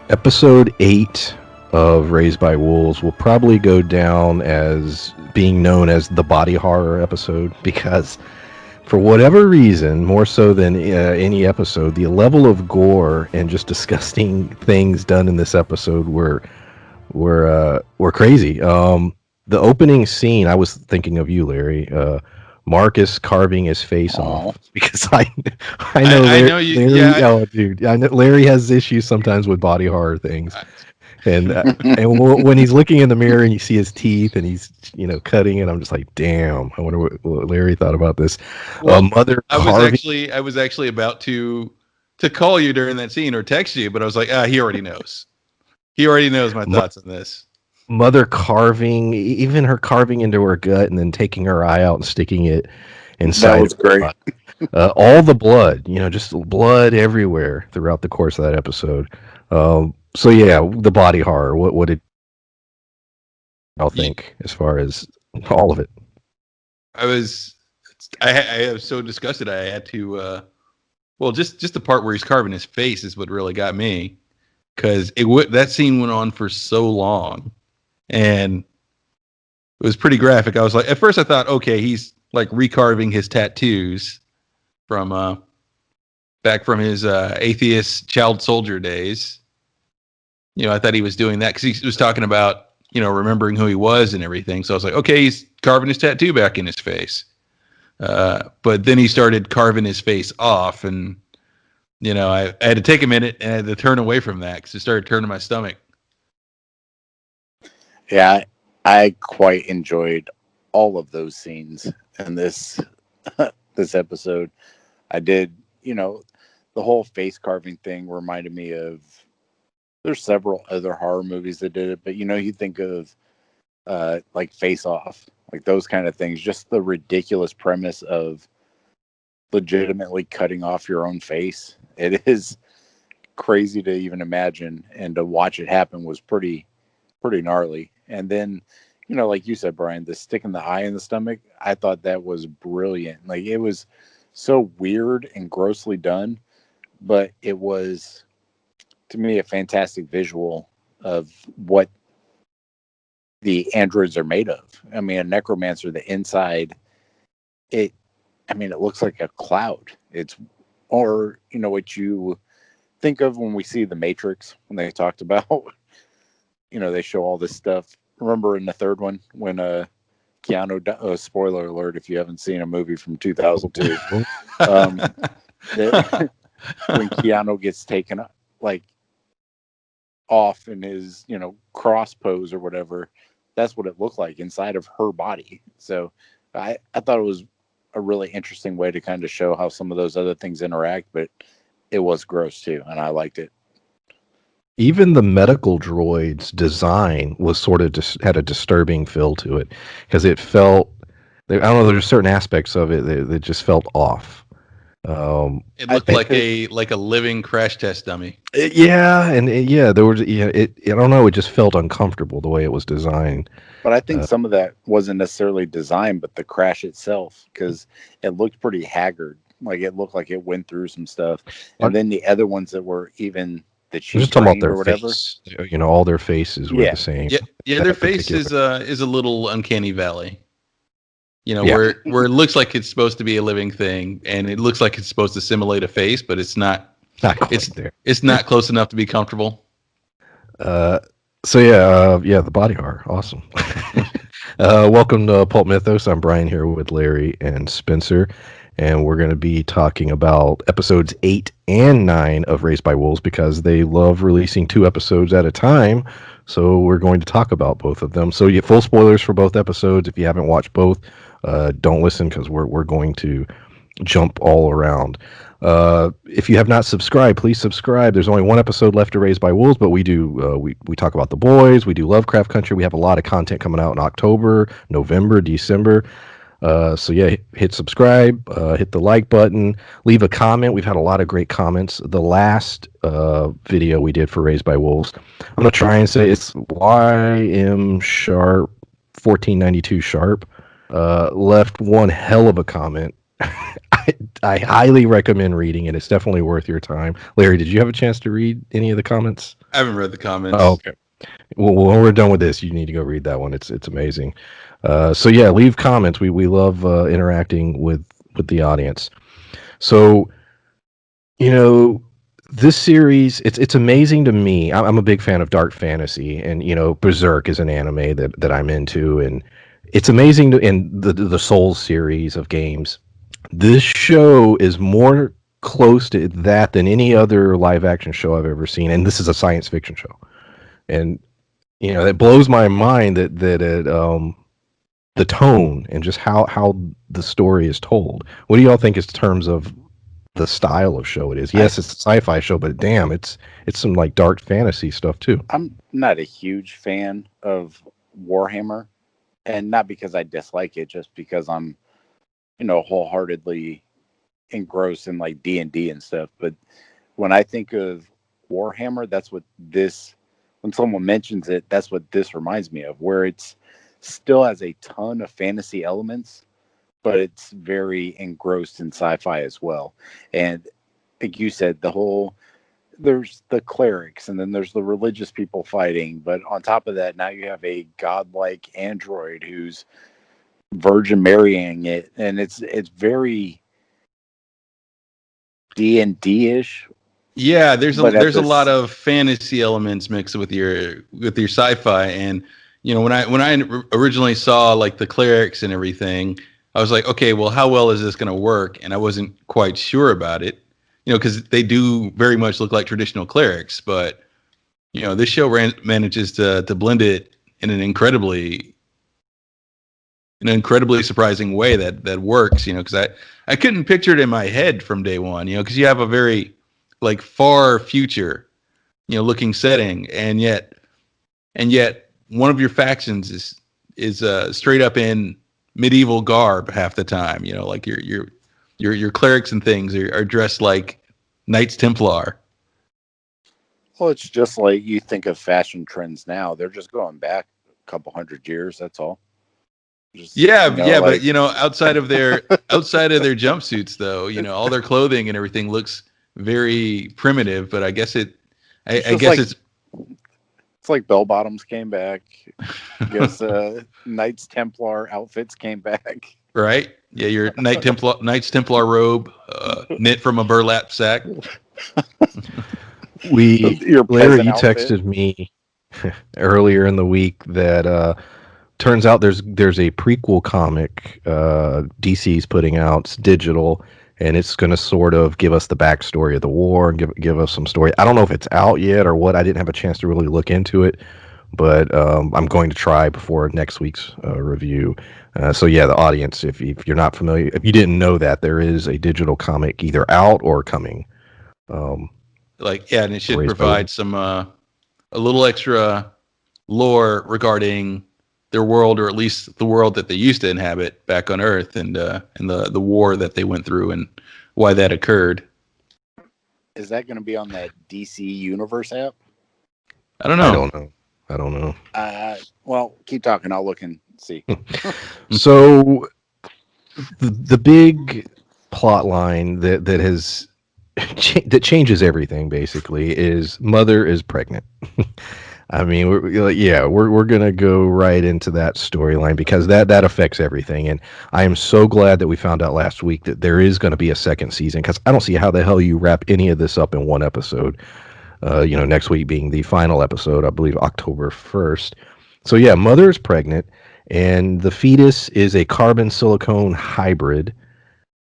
Episode 8 of Raised by Wolves will probably go down as being known as the body horror episode because, for whatever reason, more so than any episode, the level of gore and just disgusting things done in this episode were crazy. The opening scene, I was thinking of you, Larry. Marcus carving his face Oh, off because I know I Larry, know you. Larry. Oh, dude, I know Larry has issues sometimes with body horror things, I, and when he's looking in the mirror and you see his teeth and he's cutting it, I'm just like, damn. I wonder what Larry thought about this. well, Mother I was carving. actually I was actually about to call you during that scene or text you, but I was like, he already knows. He already knows my thoughts on this. Mother carving, even her carving into her gut and then taking her eye out and sticking it inside. that was great. All the blood, just blood everywhere throughout the course of that episode. So yeah, the body horror. What did y'all think as far as all of it? I was I was so disgusted. I had to. Well, just the part where he's carving his face is what really got me, because that scene went on for so long, and it was pretty graphic. I was like, at first I thought, okay, he's like recarving his tattoos from back from his atheist child soldier days. I thought he was doing that because he was talking about remembering who he was and everything. So I was like, okay, he's carving his tattoo back in his face. But then he started carving his face off, and I had to take a minute and I had to turn away from that because it started turning my stomach. Yeah, I quite enjoyed all of those scenes in this this episode. I did, the whole face carving thing reminded me of. There's several other horror movies that did it, but you think of like Face Off, like those kind of things. Just the ridiculous premise of legitimately cutting off your own face. It is crazy to even imagine, and to watch it happen was pretty gnarly. And then, like you said, Brian, the sticking the eye in the stomach, I thought that was brilliant. Like, it was so weird and grossly done, but it was, to me, a fantastic visual of what the androids are made of. I mean, a necromancer, the inside, it looks like a cloud. Or what you think of when we see the Matrix, when they talked about, they show all this stuff. Remember in the third one when Keanu, spoiler alert if you haven't seen a movie from 2002, when Keanu gets taken like off in his cross pose or whatever, that's what it looked like inside of her body. So I thought it was a really interesting way to kind of show how some of those other things interact, but it was gross too, and I liked it. Even the medical droid's design was sort of had a disturbing feel to it because it felt. I don't know. There's certain aspects of it that just felt off. It looked like a living crash test dummy. Yeah, and there was I don't know. It just felt uncomfortable the way it was designed. But I think some of that wasn't necessarily designed, but the crash itself, because it looked pretty haggard. Like, it looked like it went through some stuff. And then the other ones that were even the cheap just talking about their or whatever. face. All their faces were the same. Yeah, their face is a little uncanny valley. Where it looks like it's supposed to be a living thing, and it looks like it's supposed to simulate a face, but it's not. It's not close enough to be comfortable. So the body horror, awesome. Welcome to Pulp Mythos. I'm Brian here with Larry and Spencer, and we're going to be talking about episodes 8 and 9 of Raised by Wolves because they love releasing 2 episodes at a time. So we're going to talk about both of them. So you get full spoilers for both episodes. If you haven't watched both, don't listen because we're going to jump all around. If you have not subscribed, please subscribe. There's only 1 episode left to Raised by Wolves, but we do we talk about the boys. We do Lovecraft Country. We have a lot of content coming out in October, November, December. So hit subscribe, hit the like button, leave a comment. We've had a lot of great comments. The last video we did for Raised by Wolves, I'm gonna try and say it's YM Sharp 1492 Sharp. Left one hell of a comment. I highly recommend reading it. It's definitely worth your time. Larry, did you have a chance to read any of the comments? I haven't read the Oh, comments. okay. Well, when we're done with this, you need to go read that one. It's amazing. So yeah, leave comments. We love interacting with the audience. So you know, this series, it's amazing to me. I'm a big fan of dark fantasy, and Berserk is an anime that I'm into, and it's amazing to in the Souls series of games. This show is more close to that than any other live action show I've ever seen, and this is a science fiction show. And it blows my mind that the tone and just how the story is told. What do y'all think in terms of the style of show it is? I Yes, it's a sci-fi show, but damn, it's some like dark fantasy stuff too. I'm not a huge fan of Warhammer, and not because I dislike it, just because I'm wholeheartedly engrossed in like D&D and stuff. But when I think of Warhammer, that's what this. When someone mentions it, that's what this reminds me of. Where it's still has a ton of fantasy elements, but it's very engrossed in sci-fi as well. And like you said, there's the clerics, and then there's the religious people fighting. But on top of that, now you have a godlike android who's Virgin marrying it, and it's very D&D ish. Yeah, But at there's a lot this, of fantasy elements mixed with your sci-fi, and when I originally saw like the clerics and everything, I was like, okay, well, how well is this going to work? And I wasn't quite sure about it, because they do very much look like traditional clerics, but this show manages to blend it in an incredibly surprising way that works. Because I couldn't picture it in my head from day one. Because you have a very like far future, looking setting, and yet one of your factions is straight up in medieval garb half the time. Like your clerics and things are dressed like Knights Templar. well, it's just like you think of fashion trends now. They're just going back a couple hundred years. That's all. Just Yeah, but like outside of their jumpsuits, though, all their clothing and everything looks very primitive. But I guess I, it's I just guess like it's it's like bell bottoms came back. I guess Knights Templar outfits came back. right. Yeah, your Knights Templar robe, knit from a burlap sack. Your Larry, peasant you outfit. texted me earlier in the week that turns out there's a prequel comic DC's putting out. It's digital, and it's going to sort of give us the backstory of the war and give us some story. I don't know if it's out yet or what. I didn't have a chance to really look into it, but I'm going to try before next week's review. So yeah, the audience, if you're not familiar, if you didn't know that, there is a digital comic either out or coming. Um, Like, yeah, and it should raised by provide some a little extra lore regarding their world, or at least the world that they used to inhabit back on Earth, and the war that they went through and why that occurred. Is that going to be on that DC Universe app? I don't I know. don't know. I don't know. Well, keep talking. I'll look and see. So the big plot line that has that changes everything basically is mother is pregnant. I mean, we're gonna go right into that storyline because that affects everything, and I am so glad that we found out last week that there is going to be a second season because I don't see how the hell you wrap any of this up in one episode. Next week being the final episode, I believe October 1st. So yeah, mother is pregnant, and the fetus is a carbon silicone hybrid.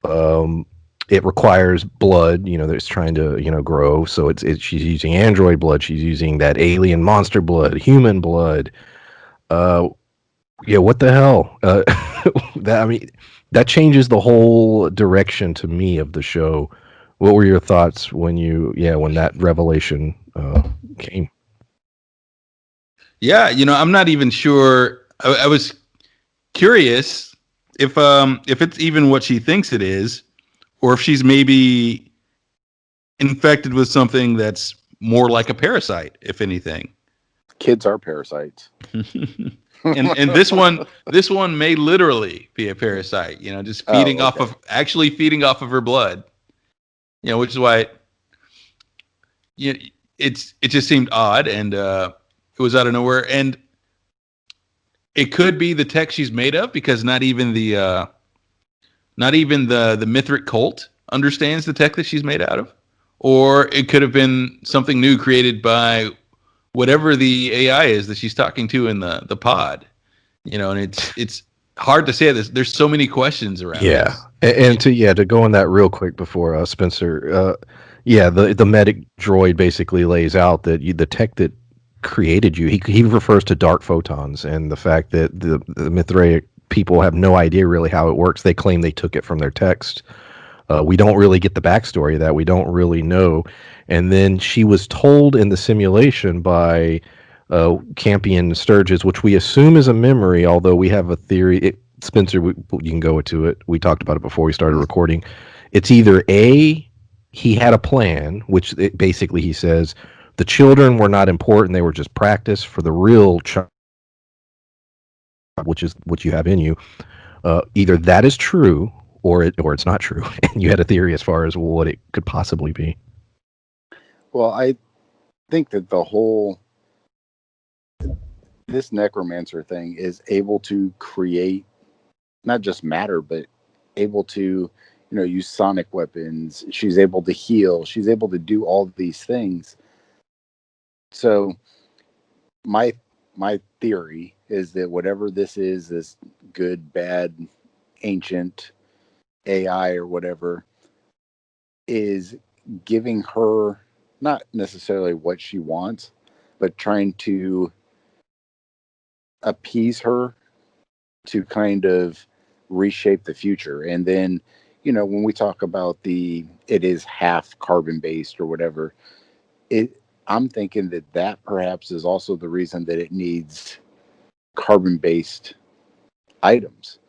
Um, it requires blood, that's trying to, grow. So it's she's using android blood. She's using that alien monster blood, human blood. Uh, yeah, what the hell? That I mean, that changes the whole direction to me of the show. What were your thoughts when that revelation came? Yeah, I'm not even sure. I was curious if it's even what she thinks it is, or if she's maybe infected with something that's more like a parasite, if anything. Kids are parasites. And this one may literally be a parasite, just Oh, feeding off okay. of actually feeding off of her blood. Which is why you it just seemed odd, and it was out of nowhere. And it could be the tech she's made of, because not even the Mithric cult understands the tech that she's made out of, or it could have been something new created by whatever the AI is that she's talking to in the pod. And it's hard to say this. There's so many questions around Yeah, this. and to go on that real quick before Spencer, yeah, the medic droid basically lays out that the tech that created you, he refers to dark photons and the fact that the Mithraic people have no idea really how it works. They claim they took it from their text. We don't really get the backstory of that. We don't really know. And then she was told in the simulation by Campion Sturgis, which we assume is a memory, although we have a theory. Spencer, you can go into it. We talked about it before we started recording. It's either A, he had a plan, which basically he says the children were not important. They were just practice for the real child, which is what you have in you. Either that is true or it's not true. And you had a theory as far as what it could possibly be. Well, I think that this necromancer thing is able to create not just matter, but able to, use sonic weapons. She's able to heal. She's able to do all these things. So my my theory is that whatever this is, this good, bad, ancient AI or whatever, is giving her not necessarily what she wants, but trying to appease her to kind of reshape the future. And then, when we talk about it is half carbon based or whatever, I'm thinking that perhaps is also the reason that it needs carbon based items.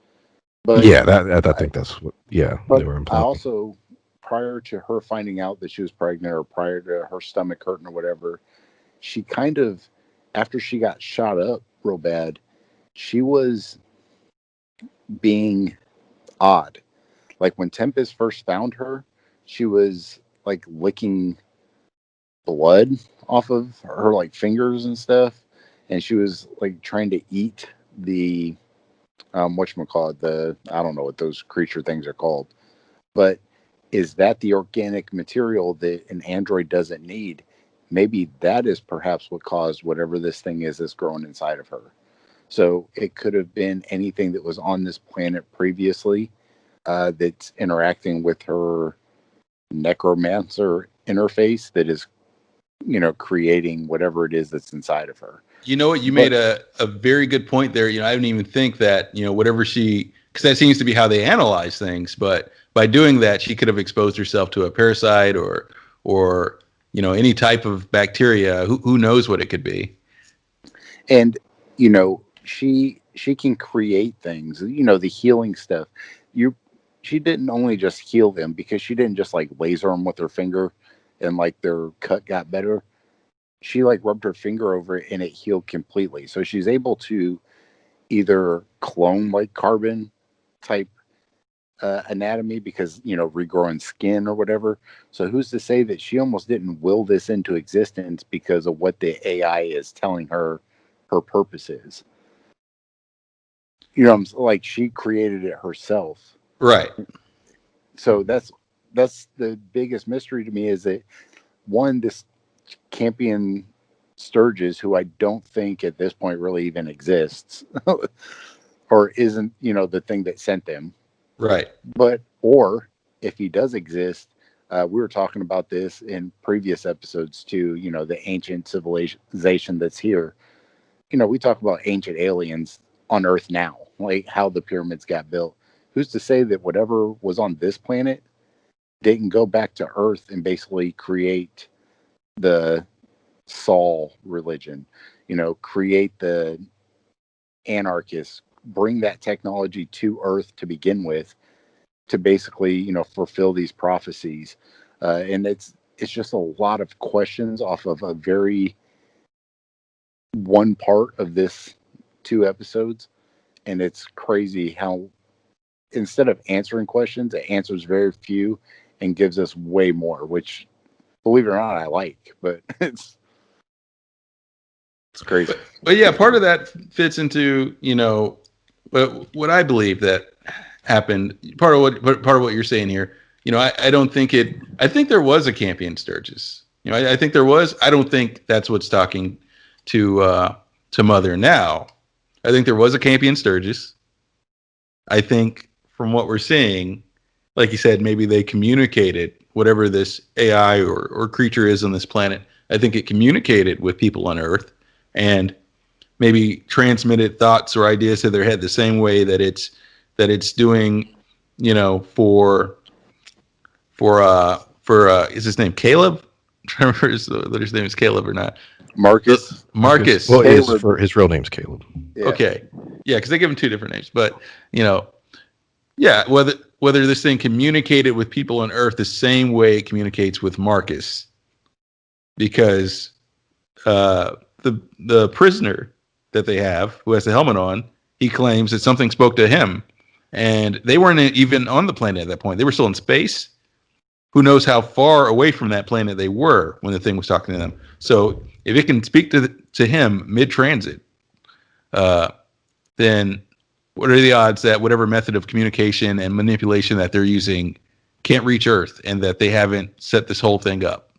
But Yeah, that I I, think that's what. Yeah, they but were I implying. also, prior to her finding out that she was pregnant or prior to her stomach hurting or whatever, she kind of, after she got shot up real bad, she was being odd. Like when Tempest first found her, she was like licking blood off of her like fingers and stuff, and she was like trying to eat the whatchamacallit, the I don't know what those creature things are called, but is that the organic material that an android doesn't need? Maybe that is perhaps what caused whatever this thing is that's growing inside of her. So it could have been anything that was on this planet previously that's interacting with her necromancer interface that is, creating whatever it is that's inside of her. You know what? You But made a very good point there. I didn't even think that, whatever because that seems to be how they analyze things. But by doing that, she could have exposed herself to a parasite or, any type of bacteria. Who knows what it could be? and she can create things, the healing stuff. You She didn't only just heal them because she didn't just like laser them with her finger and like their cut got better. She like rubbed her finger over it and it healed completely. So she's able to either clone like carbon type anatomy because regrowing skin or whatever. So who's to say that she almost didn't will this into existence because of what the AI is telling her purpose is? Like she created it herself. Right. So that's the biggest mystery to me, is that one, this Campion Sturgis, who I don't think at this point really even exists, or isn't, the thing that sent them. Right. Or if he does exist, we were talking about this in previous episodes too, the ancient civilization that's here. We talk about ancient aliens on Earth now, like how the pyramids got built. Who's to say that whatever was on this planet didn't go back to Earth and basically create the Saul religion, create the anarchists, bring that technology to Earth to begin with, to basically, fulfill these prophecies. And it's just a lot of questions off of a very one part of this two episodes. And it's crazy how instead of answering questions, it answers very few and gives us way more, which believe it or not, I like, but it's crazy. But yeah, part of that fits into what I believe that happened. Part of what you're saying here. I don't think it. I think there was a Campion Sturgis. I think there was. I don't think that's what's talking to Mother now. I think there was a Campion Sturgis. I think from what we're seeing, like you said, maybe they communicated whatever this AI or creature is on this planet. I think it communicated with people on Earth and maybe transmitted thoughts or ideas to their head the same way that it's doing, for is his name Caleb? I don't remember whether his name is Caleb or not. Marcus, Marcus. Well, Caleb. his real name's Caleb. Yeah. Okay. Yeah, because they give him two different names. But, yeah, whether this thing communicated with people on Earth the same way it communicates with Marcus. Because the prisoner that they have, who has the helmet on, he claims that something spoke to him. And they weren't even on the planet at that point. They were still in space. Who knows how far away from that planet they were when the thing was talking to them. So if it can speak to him mid-transit, then what are the odds that whatever method of communication and manipulation that they're using can't reach Earth and that they haven't set this whole thing up?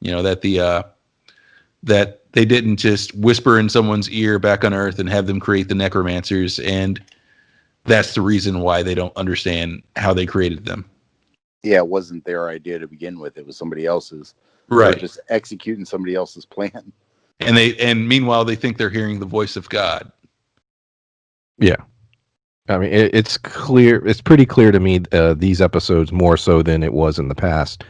That they didn't just whisper in someone's ear back on Earth and have them create the necromancers, and that's the reason why they don't understand how they created them. Yeah, it wasn't their idea to begin with. It was somebody else's. Right. They're just executing somebody else's plan. And meanwhile they think they're hearing the voice of God. Yeah. I mean, it's clear. It's pretty clear to me these episodes more so than it was in the past.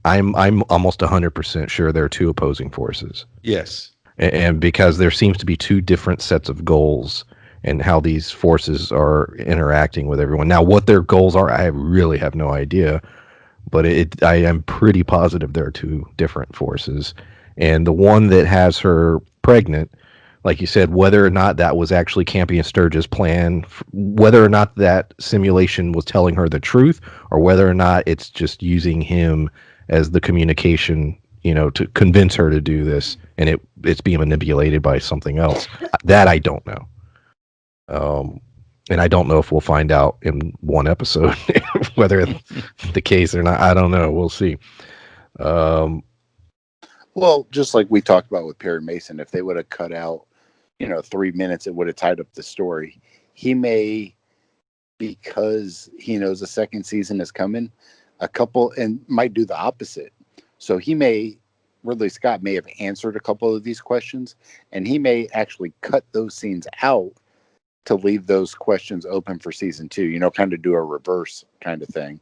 I'm almost 100% sure there are two opposing forces. Yes. And because there seems to be two different sets of goals and how these forces are interacting with everyone. Now, what their goals are, I really have no idea. But I am pretty positive there are two different forces. And the one that has her pregnant, like you said, whether or not that was actually Campion Sturgis' plan, whether or not that simulation was telling her the truth, or whether or not it's just using him as the communication, to convince her to do this, and it's being manipulated by something else. That I don't know. And I don't know if we'll find out in one episode whether it's the case or not. I don't know. We'll see. Well, just like we talked about with Perry Mason, if they would have cut out, 3 minutes, it would have tied up the story. He may, because he knows a second season is coming, and might do the opposite. So Ridley Scott may have answered a couple of these questions, and he may actually cut those scenes out to leave those questions open for season 2, kind of do a reverse kind of thing.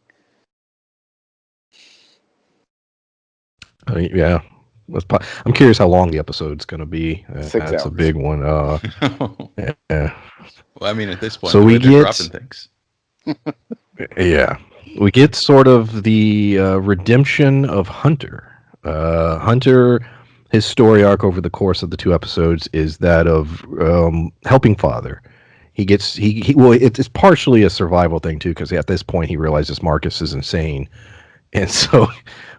Yeah. I'm curious how long the episode's going to be. 6 That's hours. a big one. Yeah. Well, I mean, at this point, So the way we they're get- dropping things. Yeah. We get sort of the redemption of Hunter. Hunter, his story arc over the course of the 2 episodes is that of helping father. It's partially a survival thing too, because at this point he realizes Marcus is insane, and so,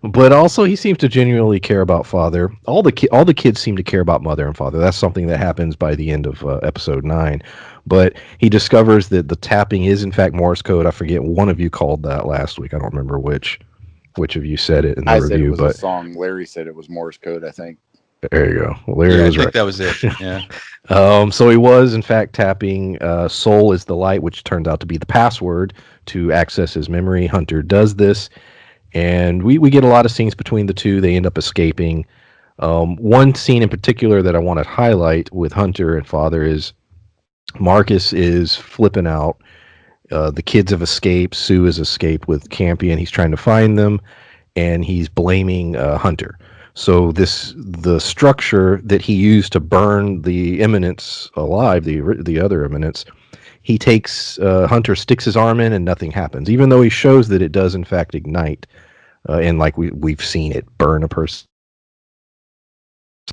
but also he seems to genuinely care about father. All the kids seem to care about mother and father. That's something that happens by the end of episode 9. But he discovers that the tapping is in fact Morse code. I forget, one of you called that last week. I don't remember which of you said it in the I review. said it was but a song. Larry said it was Morse code, I think. There you go. Well, Larry Yeah, I was think right. that was it. Yeah. So he was, in fact, tapping Soul is the Light, which turns out to be the password to access his memory. Hunter does this, and we get a lot of scenes between the two. They end up escaping. One scene in particular that I want to highlight with Hunter and Father is Marcus is flipping out. The kids have escaped. Sue has escaped with Campion. He's trying to find them, and he's blaming Hunter. So the structure that he used to burn the Eminence alive, the other Eminence, he takes Hunter, sticks his arm in, and nothing happens. Even though he shows that it does in fact ignite, and like we've seen it burn a person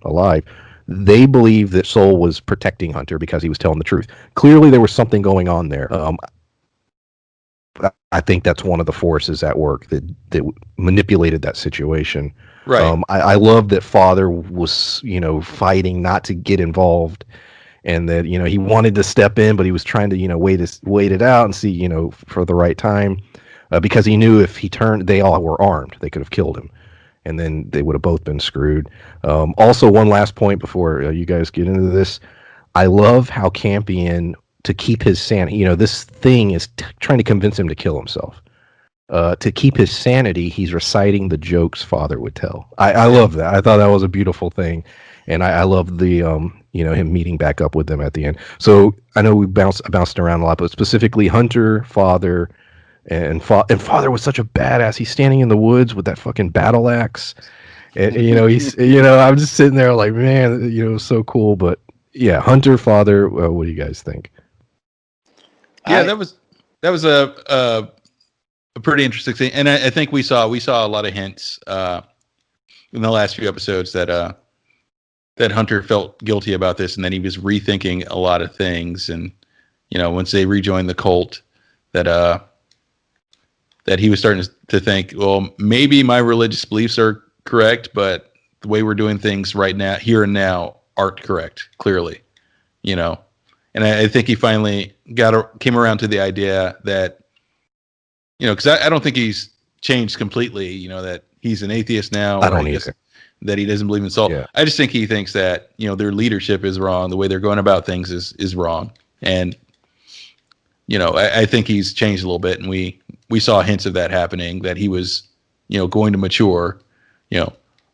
alive. They believe that Soul was protecting Hunter because he was telling the truth. Clearly, there was something going on there. I think that's one of the forces at work that manipulated that situation. Right. I love that father was, fighting not to get involved, and that he wanted to step in, but he was trying to wait it out and see for the right time, because he knew if he turned, they all were armed, they could have killed him, and then they would have both been screwed. Also, one last point before you guys get into this, I love how Campion, to keep his sanity, this thing is trying to convince him to kill himself. To keep his sanity, he's reciting the jokes father would tell. I Yeah. love that. I thought that was a beautiful thing, and I love the him meeting back up with them at the end. So I know we bounced around a lot, but specifically Hunter, father, and father was such a badass. He's standing in the woods with that fucking battle axe, and he's I'm just sitting there like, man, so cool. But yeah, Hunter, father. What do you guys think? Yeah, I that was a pretty interesting thing, and I think we saw a lot of hints in the last few episodes that Hunter felt guilty about this, and then he was rethinking a lot of things, and once they rejoined the cult, that that he was starting to think, well, maybe my religious beliefs are correct, but the way we're doing things right now, here and now, aren't correct. Clearly, you know, and I think he finally came around to the idea that because I don't think he's changed completely. That he's an atheist now, I or I don't guess either. that he doesn't believe in soul. Yeah. I just think he thinks that their leadership is wrong, the way they're going about things is wrong, and I think he's changed a little bit, and we saw hints of that happening. That he was going to mature,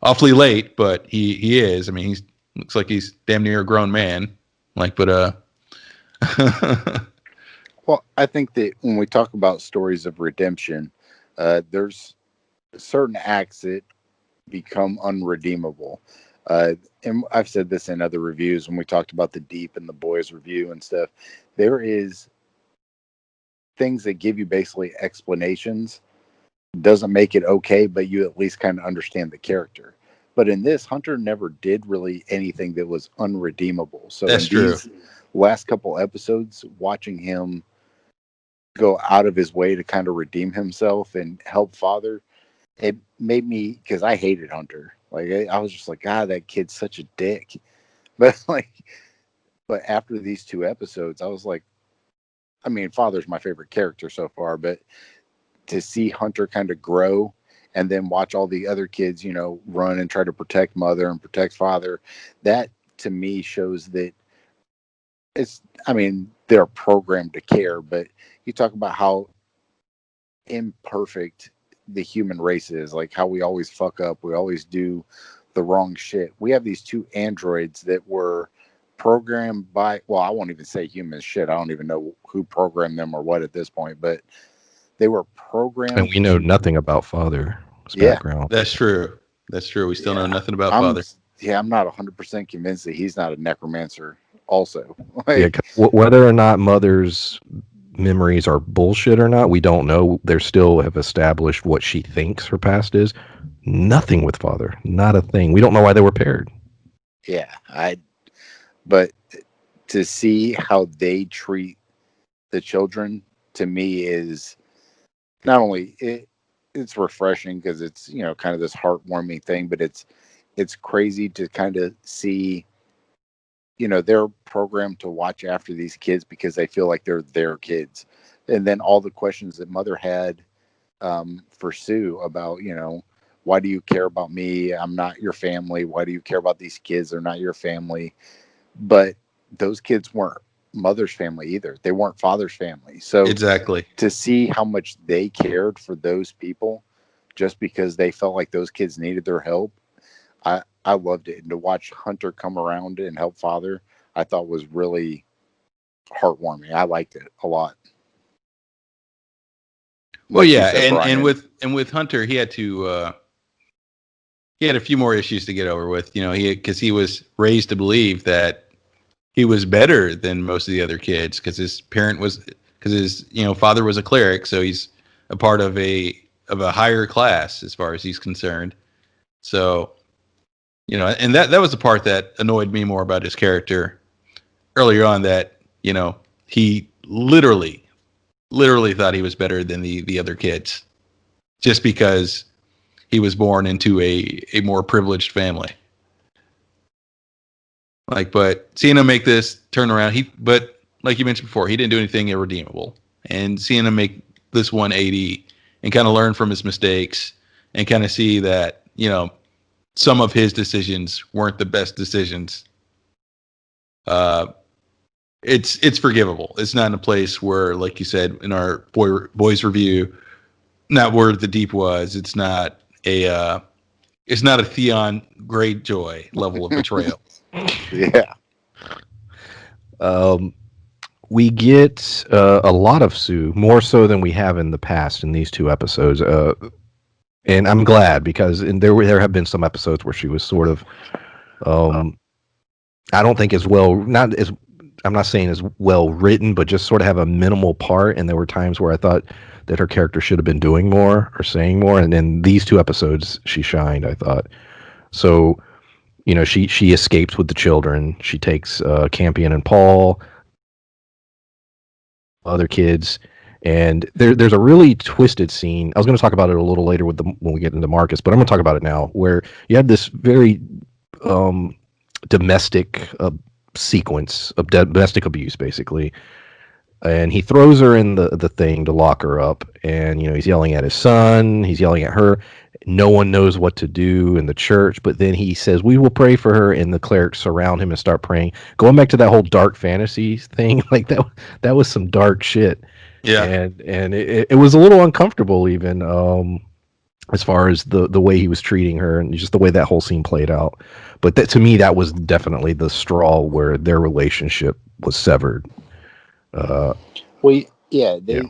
awfully late, but he is. I mean, he's looks like he's damn near a grown man. Like, but Well, I think that when we talk about stories of redemption, there's certain acts that become unredeemable. Uh, and I've said this in other reviews when we talked about the Deep and the Boys review and stuff. There is things that give you basically explanations. Doesn't make it okay, but you at least kind of understand the character. But in this, Hunter never did really anything that was unredeemable. So that's in true. these last couple episodes, watching him go out of his way to kind of redeem himself and help Father, it made me, because I hated Hunter. Like I was just like, God, that kid's such a dick. But but after these two episodes, I was like, I mean, Father's my favorite character so far, but to see Hunter kind of grow and then watch all the other kids, run and try to protect Mother and protect Father, that to me shows that I mean, they're programmed to care, but you talk about how imperfect the human race is, like how we always fuck up, we always do the wrong shit. We have these two androids that were programmed by, well, I won't even say human shit. I don't even know who programmed them or what at this point, but they were And programmed we know to, nothing about father's yeah, background. That's true. That's true. We still know yeah. nothing about I'm Father. yeah, I'm not 100% convinced that he's not a necromancer also. Yeah, Like, whether or not mother's memories are bullshit or not, we don't know. They still have established what she thinks her past is. Nothing with father, not a thing. We don't know why they were paired. yeah, but to see how they treat the children to me is not only it's refreshing because it's kind of this heartwarming thing, but it's crazy to kind of see they're programmed to watch after these kids because they feel like they're their kids, and then all the questions that Mother had for Sue about why do you care about me, I'm not your family, why do you care about these kids, they're not your family. But those kids weren't Mother's family either, they weren't Father's family. So Exactly. to see how much they cared for those people just because they felt like those kids needed their help, I loved it. And to watch Hunter come around and help Father, I thought was really heartwarming. I liked it a lot. Well, Like you yeah, said, and Brian. with Hunter, he had a few more issues to get over with. Because he was raised to believe that he was better than most of the other kids because his father was a cleric, so he's a part of a higher class as far as he's concerned. So and that was the part that annoyed me more about his character earlier on. That he literally literally thought he was better than the other kids, just because he was born into a more privileged family. Like, but seeing him make this turnaround, but like you mentioned before, he didn't do anything irredeemable. And seeing him make this 180 and kind of learn from his mistakes and kind of see that, some of his decisions weren't the best decisions. Uh, it's forgivable. It's not in a place where, like you said in our boys review, not where the deep was. It's not a Theon Greyjoy level of betrayal. Yeah. Um, we get a lot of Sue, more so than we have in the past in these two episodes. And I'm glad because there have been some episodes where she was sort of, I don't think as well, not as I'm not saying as well written, but just sort of have a minimal part. And there were times where I thought that her character should have been doing more or saying more. And in these two episodes, she shined. I thought so. She escapes with the children. She takes Campion and Paul, other kids, and there's a really twisted scene. I was going to talk about it a little later when we get into Marcus, but I'm going to talk about it now, where you have this very um, domestic sequence of domestic abuse, basically. And he throws her in the thing to lock her up, and he's yelling at his son, he's yelling at her. No one knows what to do in the church, but then he says, "We will pray for her," and the clerics surround him and start praying. Going back to that whole dark fantasy thing, like that was some dark shit. Yeah. And it was a little uncomfortable, even as far as the way he was treating her and just the way that whole scene played out. But to me, that was definitely the straw where their relationship was severed. Well, yeah, Yeah.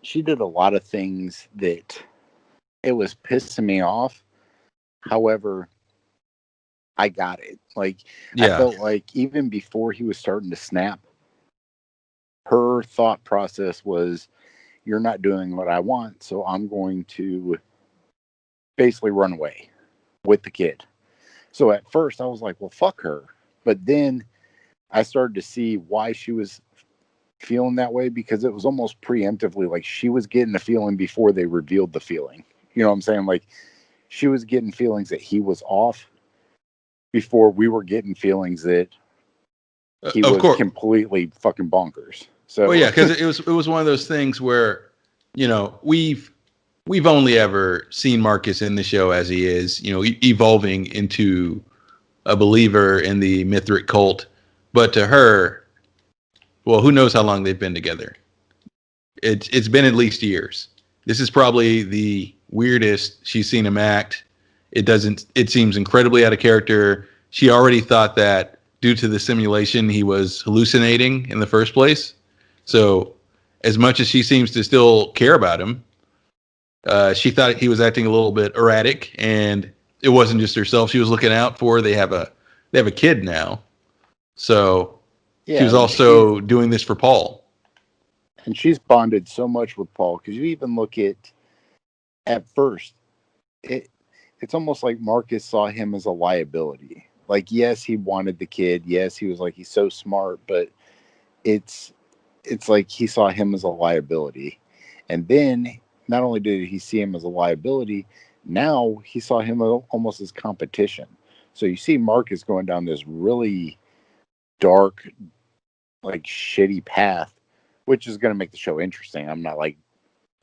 she did a lot of things that it was pissing me off. However, I got it. Like, I Yeah. felt like even before he was starting to snap, her thought process was, "You're not doing what I want, so I'm going to basically run away with the kid." So at first I was like, well, fuck her. But then I started to see why she was feeling that way, because it was almost preemptively like she was getting the feeling before they revealed the feeling. You know what I'm saying? Like, she was getting feelings that he was off before we were getting feelings that he Of was course. completely fucking bonkers. Well, So yeah, because it was one of those things where, we've only ever seen Marcus in the show as he is, evolving into a believer in the Mithric cult. But to her, well, who knows how long they've been together? It's been at least years. This is probably the weirdest she's seen him act. It seems incredibly out of character. She already thought that due to the simulation he was hallucinating in the first place. So as much as she seems to still care about him, she thought he was acting a little bit erratic, and it wasn't just herself she was looking out for. They have a kid now, so she yeah, was also doing this for Paul. and she's bonded so much with Paul, because you even look at first, it it's almost like Marcus saw him as a liability. Like, yes, he wanted the kid. Yes, he was like, he's so smart, but it's it's like he saw him as a liability. And then not only did he see him as a liability, now he saw him almost as competition. So you see Marcus going down this really dark, like shitty path, which is going to make the show interesting. I'm not like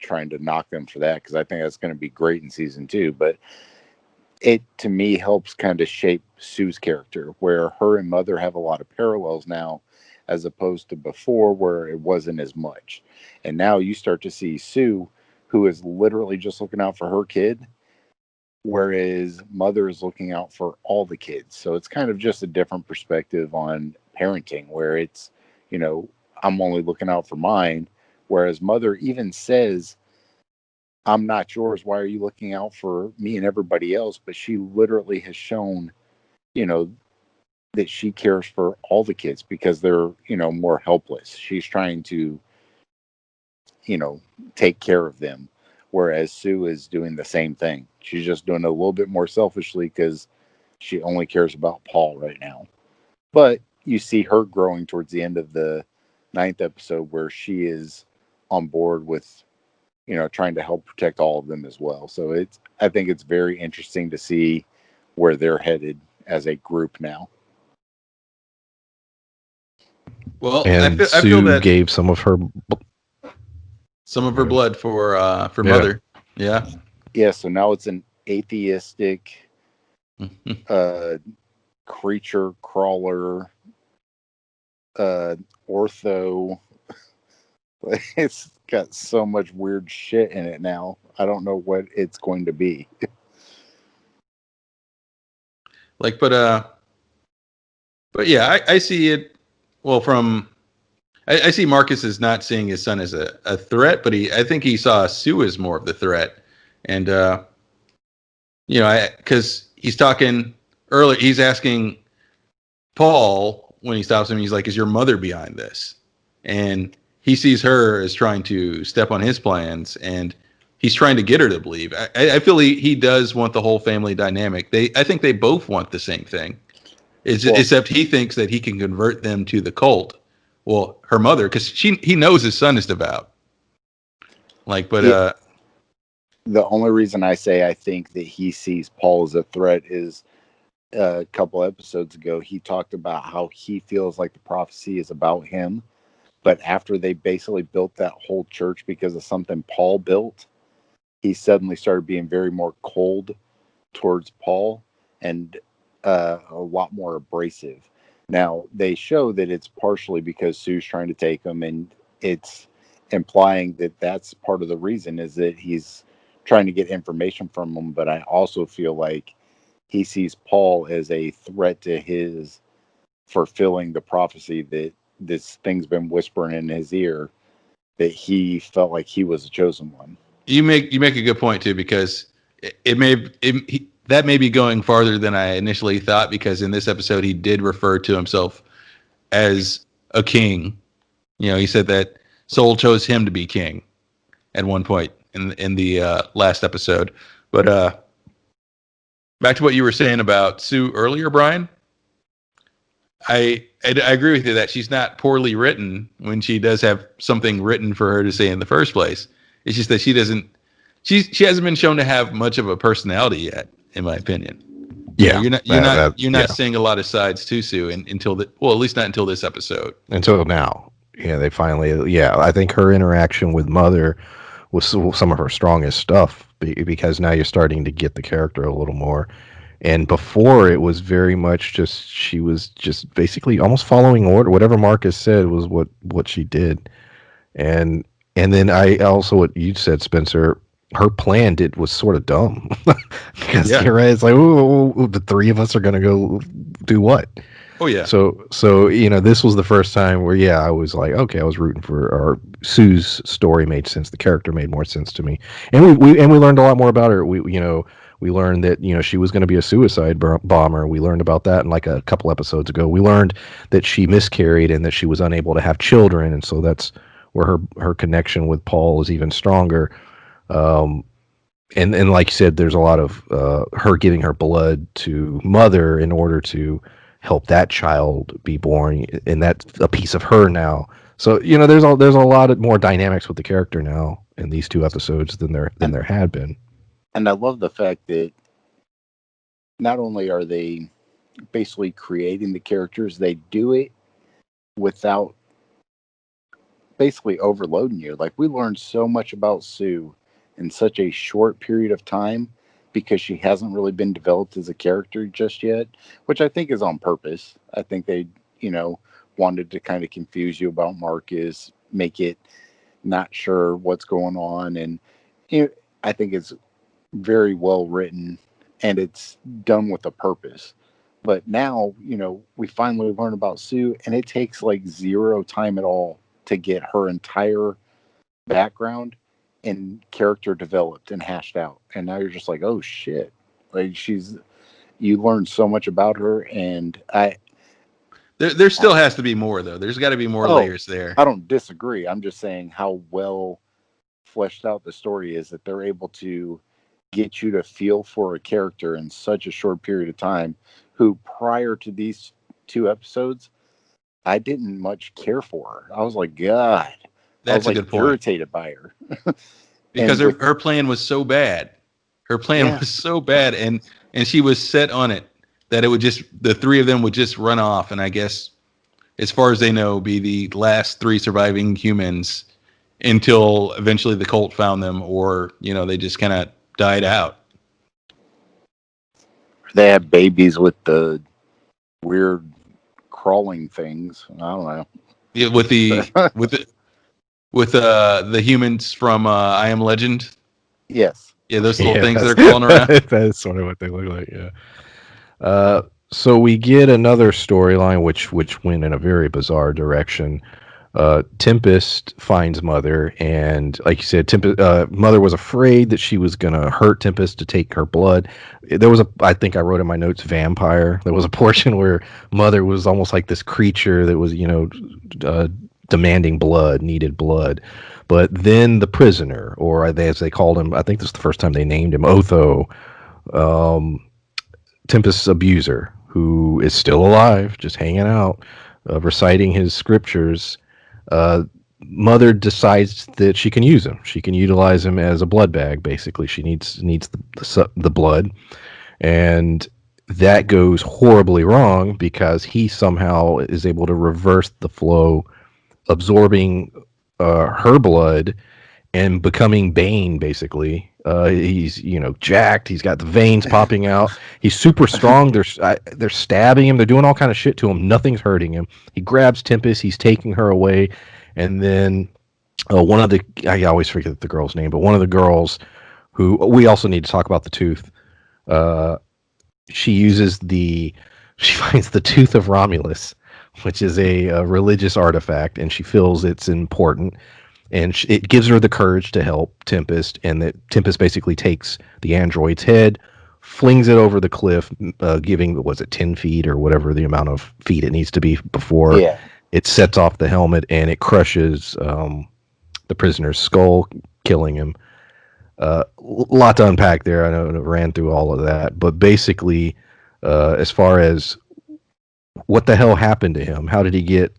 trying to knock them for that, because I think that's going to be great in season 2. But it, to me, helps kind of shape Sue's character, where her and Mother have a lot of parallels now, as opposed to before where it wasn't as much. And now you start to see Sue, who is literally just looking out for her kid, whereas Mother is looking out for all the kids. So it's kind of just a different perspective on parenting, where it's, you know, I'm only looking out for mine, whereas Mother even says, "I'm not yours. Why are you looking out for me and everybody else?" But she literally has shown, you know, that she cares for all the kids because they're, you know, more helpless. She's trying to, you know, take care of them. Whereas Sue is doing the same thing. She's just doing it a little bit more selfishly because she only cares about Paul right now. But you see her growing towards the end of ninth episode where she is on board with, trying to help protect all of them as well. So I think it's very interesting to see where they're headed as a group now. Well, And I feel Sue that gave some of her. some of her blood for Yeah. Mother. Yeah. Yeah, so now it's an atheistic uh creature crawler ortho. It's got so much weird shit in it now. I don't know what it's going to be. Like, but yeah, I see it. Well, I see Marcus as not seeing his son as a threat, but I think he saw Sue as more of the threat. And, because he's talking earlier, he's asking Paul when he stops him, he's like, is your mother behind this? And he sees her as trying to step on his plans, and he's trying to get her to believe. I feel he does want the whole family dynamic. I think they both want the same thing. Well, Except he thinks that he can convert them to the cult. Well, her mother, because he knows his son is devout. Like, but yeah, the only reason I say I think that he sees Paul as a threat is a couple episodes ago he talked about how he feels like the prophecy is about him, but after they basically built that whole church because of something Paul built, he suddenly started being very more cold towards Paul and a lot more abrasive. Now, they show that it's partially because Sue's trying to take him, and it's implying that that's part of the reason is that he's trying to get information from him. But I also feel like he sees Paul as a threat to his fulfilling the prophecy that this thing's been whispering in his ear that he felt like he was the chosen one. you make a good point too, because that may be going farther than I initially thought, because in this episode he did refer to himself as a king. He said that Soul chose him to be king at one point in the last episode. But back to what you were saying about Sue earlier, Brian. I agree with you that she's not poorly written when she does have something written for her to say in the first place. It's just that she hasn't been shown to have much of a personality yet, in my opinion. Yeah. You're Yeah. not seeing a lot of sides to Sue at least not until this episode. Until now. Yeah, they finally. Yeah, I think her interaction with Mother was some of her strongest stuff because now you're starting to get the character a little more. And before it was very much just she was just basically almost following order. Whatever Marcus said was what she did. And and then I also what you said, Spencer. Her plan was sort of dumb because Yeah. you're right. It's like, ooh, the three of us are gonna go do what? Oh yeah. So this was the first time where I was like, okay, I was rooting for our Sue's story made sense. The character made more sense to me, and we learned a lot more about her. We learned that she was going to be a suicide bomber. We learned about that in like a couple episodes ago. We learned that she miscarried and that she was unable to have children, and so that's where her connection with Paul is even stronger. Um, and like you said, there's a lot of her giving her blood to Mother in order to help that child be born, and that's a piece of her now. So there's a lot of more dynamics with the character now in these two episodes than And there had been. and I love the fact that not only are they basically creating the characters, they do it without basically overloading you. Like we learned so much about Sue in such a short period of time because she hasn't really been developed as a character just yet, which I think is on purpose. I think they, you know, wanted to kind of confuse you about Marcus, make it not sure what's going on, and you know, I think it's very well written and it's done with a purpose. But now, we finally learn about Sue, and it takes like zero time at all to get her entire background and character developed and hashed out. And now you're just like, oh shit. Like you learn so much about her. And There still has to be more though. There's got to be more oh, layers there. I don't disagree. I'm just saying how well fleshed out the story is that they're able to get you to feel for a character in such a short period of time who prior to these two episodes I didn't much care for her. I was like, God, I was That's a like good point. irritated by her. Because And with her plan was so bad. Her plan yeah, was so bad, and she was set on it that it would just the three of them would just run off, and I guess as far as they know, be the last three surviving humans until eventually the cult found them, or they just kind of died out. they had babies with the weird crawling things. I don't Yeah, with the know. the humans from I Am Legend. Yes. Yeah, those little Yeah, things that that's are crawling around. that's sort of what they look like. Yeah. So we get another storyline which went in a very bizarre direction. Tempest finds Mother, and like you said, Mother was afraid that she was gonna hurt Tempest to take her blood. There was I think I wrote in my notes, vampire. There was a portion where Mother was almost like this creature that was, uh, demanding blood, needed blood. But then the prisoner, or as they called him, I think this is the first time they named him, Otho, um, Tempest's abuser, who is still alive, just hanging out, reciting his scriptures. uh, Mother decides that she can use him. She can utilize him as a blood bag. Basically, she needs the blood, and that goes horribly wrong because he somehow is able to reverse the flow, absorbing her blood and becoming Bane. Basically, he's jacked. He's got the veins popping out. He's super strong. They're stabbing him. They're doing all kind of shit to him. Nothing's hurting him. He grabs Tempest. He's taking her away, and then one of the I always forget the girl's name, but one of the girls who we also need to talk about the tooth. Uh, she uses the she finds the tooth of Romulus, which is a religious artifact, and she feels it's important, and it gives her the courage to help Tempest, and that Tempest basically takes the android's head, flings it over the cliff, giving, was it 10 feet or whatever the amount of feet it needs to be before Yeah. it sets off the helmet, and it crushes the prisoner's skull, killing him. Lot to unpack there. I know it ran through all of that, but basically, as far as what the hell happened to him, how did he get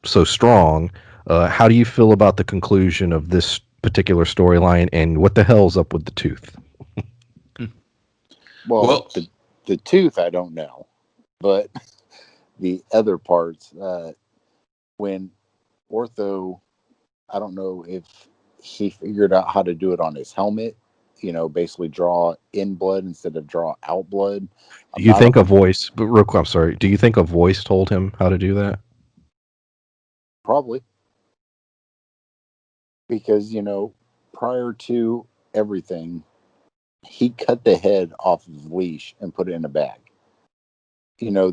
so strong? How do you feel about the conclusion of this particular storyline, and what the hell's up with the tooth? Well, Well, the tooth I don't know, but the other parts, when Ortho, I don't know if he figured out how to do it on his helmet. Basically draw in blood instead of draw out blood. Do I'm you not a think a hundred. voice? But real quick, I'm sorry. Do you think a voice told him how to do that? Probably because prior to everything, he cut the head off of the leash and put it in a bag.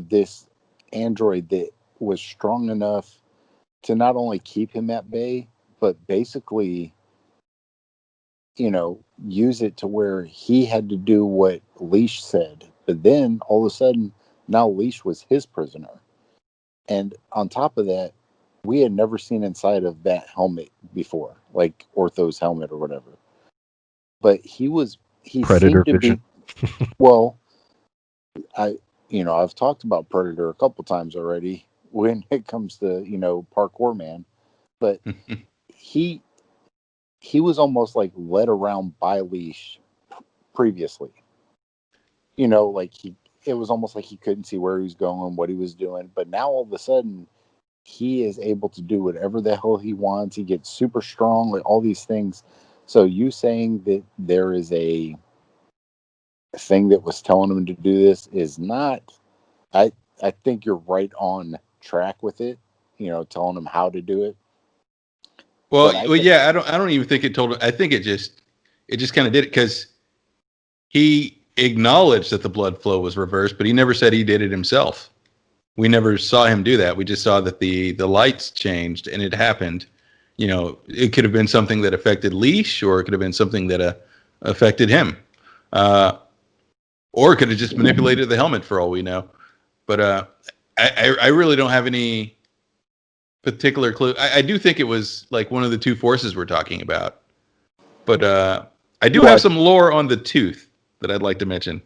This android that was strong enough to not only keep him at bay, but basically, use it to where he had to do what Leash said. But then all of a sudden, now Leash was his prisoner. And on top of that, we had never seen inside of that helmet before, like Ortho's helmet or whatever. But he Predator seemed to vision. be, well, I, I've talked about Predator a couple times already when it comes to, parkour man, but he, he was almost like led around by Leash previously. Like it was almost like he couldn't see where he was going, what he was doing. But now all of a sudden, he is able to do whatever the hell he wants. He gets super strong, like all these things. So you saying that there is a thing that was telling him to do this is not. I I think you're right on track with it. Telling him how to do it. well, But I well, could. yeah. I don't even think it told. I think it just kind of did it because he acknowledged that the blood flow was reversed, but he never said he did it himself. We never saw him do that. We just saw that the lights changed and it happened. It could have been something that affected Leash, or it could have been something that affected him, uh, or it could have just manipulated the helmet for all we know. But I really don't have any particular clue. I do think it was like one of the two forces we're talking about. But I do have What? some lore on the tooth that I'd like to mention.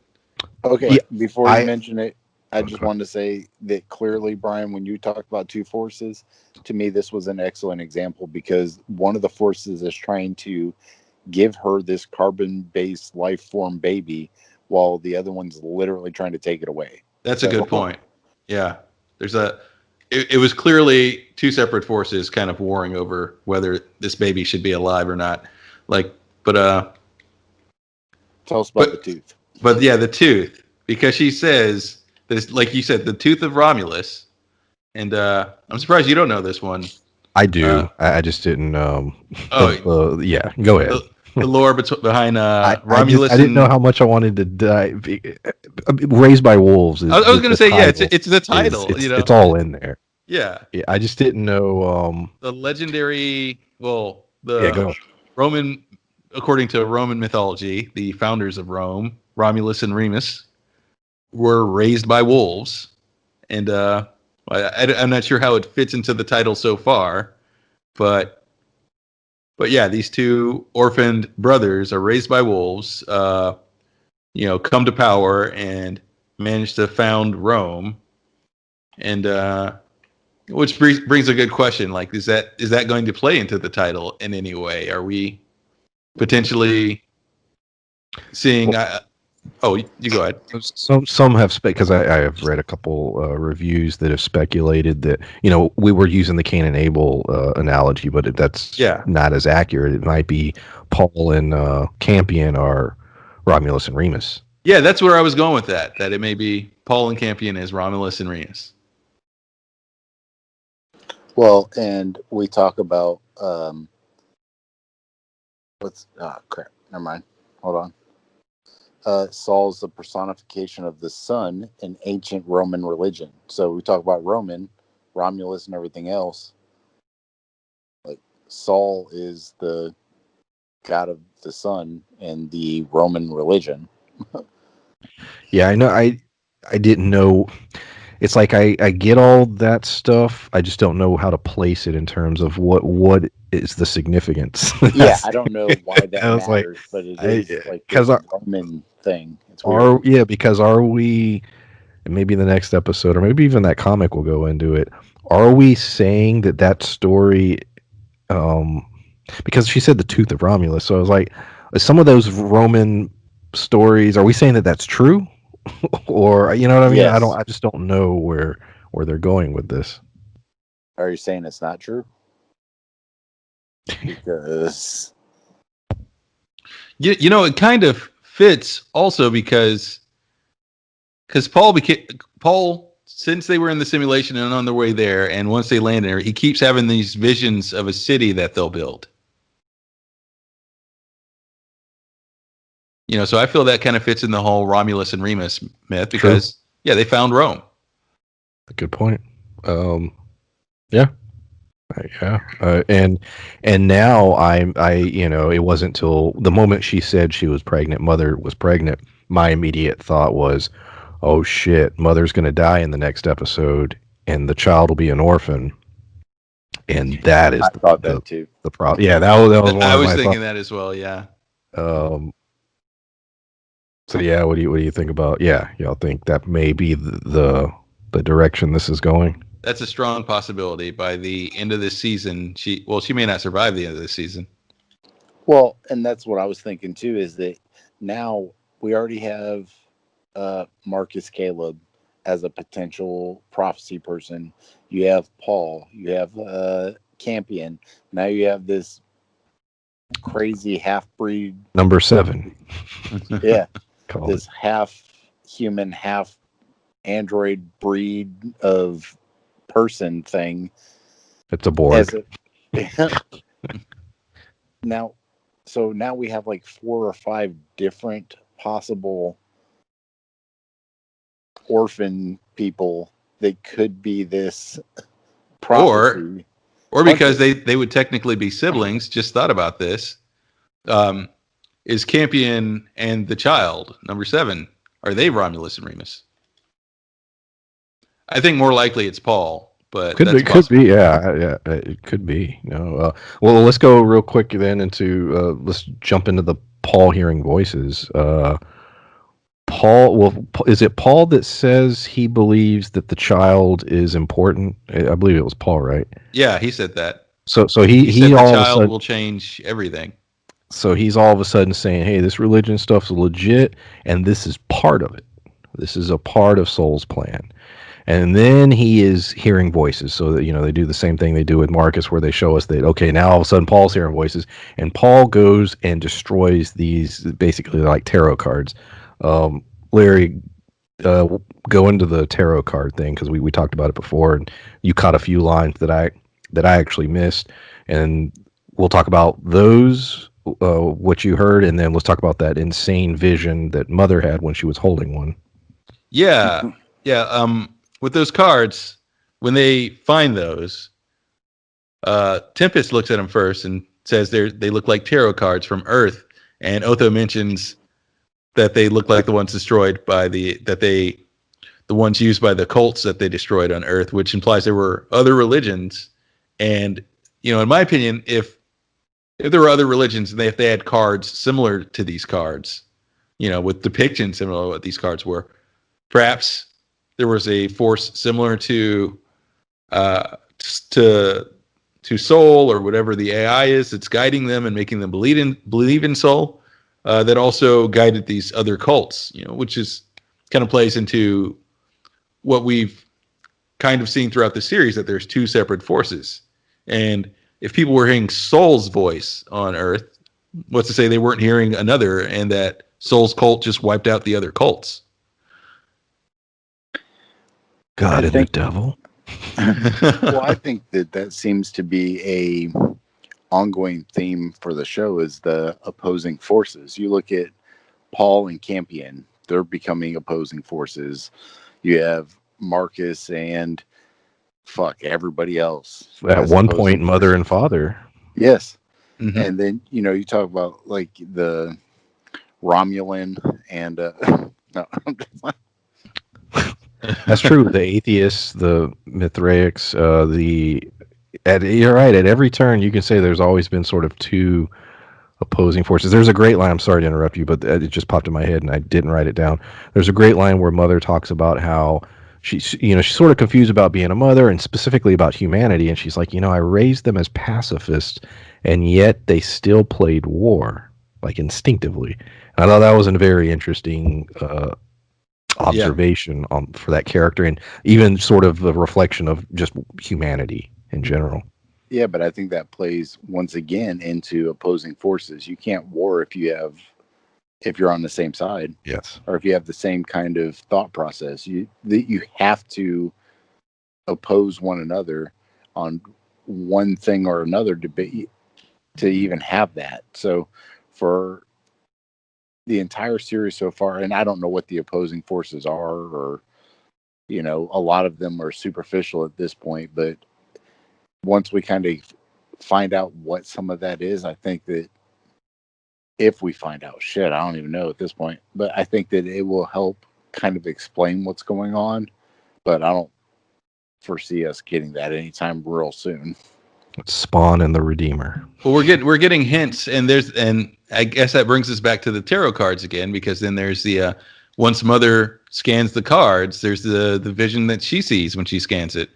Okay. Yeah, Before you I mention it, I just Okay. wanted to say that clearly, Brian, when you talked about two forces, to me, this was an excellent example because one of the forces is trying to give her this carbon based life form baby while the other one's literally trying to take it away. That's a good So, point. Yeah, there's a. It was clearly two separate forces kind of warring over whether this baby should be alive or not. Like, but tell us about the but tooth. but yeah, the tooth, because she says that it's like you said, the tooth of Romulus, and I'm surprised you don't know this one. I Uh, do. I just didn't. oh, Yeah. Go ahead. the the lore behind I Romulus didn't know how and much I wanted to die. Raised by Wolves is I was gonna the say yeah, title it's the is title, you know. it's all in there. Yeah, Yeah, I just didn't know. the legendary, well, Yeah, the go. Roman, according to Roman mythology, the founders of Rome, Romulus and Remus, were raised by wolves, and I'm not sure how it fits into the title so far, but yeah, these two orphaned brothers are raised by wolves. Come to power and manage to found Rome, and which brings a good question. Like, is that going to play into the title in any way? Are we potentially seeing? Oh, you go ahead. Some have because I have read a couple reviews that have speculated that we were using the Cain and Abel analogy, but that's Yeah, not as accurate. It might be Paul and Campion are Romulus and Remus. yeah, that's where I was going with that. That it may be Paul and Campion as Romulus and Remus. Well, and we talk about what's crap. Never mind. Hold on. Saul's the personification of the sun in ancient Roman religion. So we talk about Roman, Romulus, and everything else. Like Saul is the god of the sun in the Roman religion. Yeah, I know. I didn't know. It's like I get all that stuff. I just don't know how to place it in terms of what is the significance. Yeah, I don't know why that I was like, matters, but it I is like because this Roman thing. It's weird. because are we, and maybe the next episode or maybe even that comic will go into it. Are we saying that story? Um, because she said the tooth of Romulus, so I was like, some of those Roman stories. Are we saying that that's true? Or you know what I mean? Yes. I just don't know where they're going with this. Are you saying it's not true? Because It kind of fits also because Paul, since they were in the simulation and on their way there, and once they land there, he keeps having these visions of a city that they'll build. So I feel that kind of fits in the whole Romulus and Remus myth True. because yeah, they found Rome. Good point. Yeah, yeah, and now it wasn't till the moment she said she was pregnant, mother was pregnant. My immediate thought was, oh shit, mother's gonna die in the next episode, and the child will be an orphan, and that is I thought that too. the problem. Yeah, that was one I of was my thinking thoughts. that as well. Yeah, Um, so yeah, what do you think about? Yeah, y'all think that may be the direction this is going? that's a strong possibility. By the end of this season, she may not survive the end of this season. Well, and that's what I was thinking too. Is that now we already have Marcus Caleb as a potential prophecy person. You have Paul. You have Campion. Now you have this crazy half breed. Number 7, Yeah, call it. this half human, half android breed of person thing. It's a As Borg. a now, so now we have like 4 or 5 different possible orphan people that could be this or prophecy or because hunter. they would technically be siblings. Just thought about this. Um, is Campion and the child number 7? Are they Romulus and Remus? I think more likely it's Paul, but Could that's be, a could be, possibility. yeah, it could be. Well, let's go real quick then into let's jump into the Paul hearing voices. Paul. Well, is it Paul that says he believes that the child is important? I believe it was Paul, right? Yeah, he said that. So He said he the all of a child sudden, will change everything. so he's all of a sudden saying, "Hey, this religion stuff's legit, and this is part of it. This is a part of Soul's plan." And then he is hearing voices. So that, they do the same thing they do with Marcus, where they show us that, okay, now all of a sudden Paul's hearing voices, and Paul goes and destroys these, basically like tarot cards. Larry, uh, go into the tarot card thing, because we talked about it before, and you caught a few lines that I actually missed, and we'll talk about those, what you heard, and then let's talk about that insane vision that Mother had when she was holding one. Yeah, yeah. With those cards, when they find those, Tempest looks at them first and says they look like tarot cards from Earth, and Otho mentions that they look like the ones destroyed by the ones used by the cults that they destroyed on Earth, which implies there were other religions. And in my opinion, if there were other religions and if they had cards similar to these cards, with depictions similar to what these cards were, perhaps there was a force similar uh, to to Soul or whatever the AI is that's guiding them and making them believe in Soul, that also guided these other cults. Which is kind of plays into what we've kind of seen throughout the series, that there's two separate forces. And if people were hearing Soul's voice on Earth, what's to say they weren't hearing another, and that Soul's cult just wiped out the other cults? God I and the think. devil. Well, I think that seems to be a ongoing theme for the show, is the opposing forces. You look at Paul and Campion; they're becoming opposing forces. You have Marcus and fuck everybody else At as one opposing point, Mother and forces. Father. Yes, Mm-hmm. and then you talk about like the Romulan and no, That's true. The atheists, the Mithraics, you're right. At every turn, you can say there's always been sort of two opposing forces. There's a great line. I'm sorry to interrupt you, but it just popped in my head and I didn't write it down. There's a great line where Mother talks about how she's sort of confused about being a mother and specifically about humanity. And she's like, I raised them as pacifists, and yet they still played war, like instinctively. And I thought that was a very interesting Yeah. observation for that character, and even sort of a reflection of just humanity in general. yeah, but I think that plays once again into opposing forces. You can't war if you're on the same side, Yes. or if you have the same kind of thought process. You have to oppose one another on one thing or another to even have that. So for the entire series so far, and I don't know what the opposing forces are, or a lot of them are superficial at this point, but once we kind of find out what some of that is, I think that if we find out, shit, I don't even know at this point, but I think that it will help kind of explain what's going on. But I don't foresee us getting that anytime real soon. Spawn and the Redeemer. Well, we're getting hints, and I guess that brings us back to the tarot cards again, because then there's the once Mother scans the cards, there's the vision that she sees when she scans it,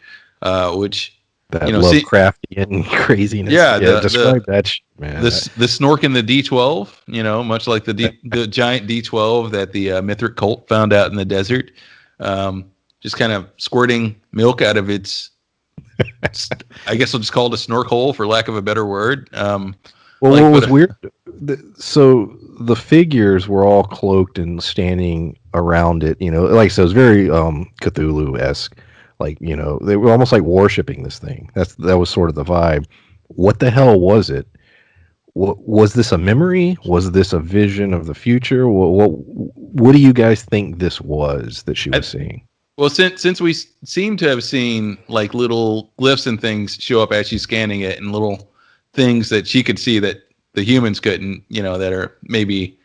which That see, Lovecraftian craziness. yeah, Yeah, describe that shit, man. the snork in the D12, much like the giant D12 that the Mithric cult found out in the desert, just kind of squirting milk out of its. I guess we'll just call it a snork hole, for lack of a better word. Well, Like, what but was weird? So the figures were all cloaked and standing around it. Like so, it was very Cthulhu esque. Like they were almost like worshiping this thing. That was sort of the vibe. What the hell was it? Was this a memory? Was this a vision of the future? What do you guys think this was that she was I, seeing? well, since we seem to have seen like little glyphs and things show up as she's scanning it, and little things that she could see that the humans couldn't, that are maybe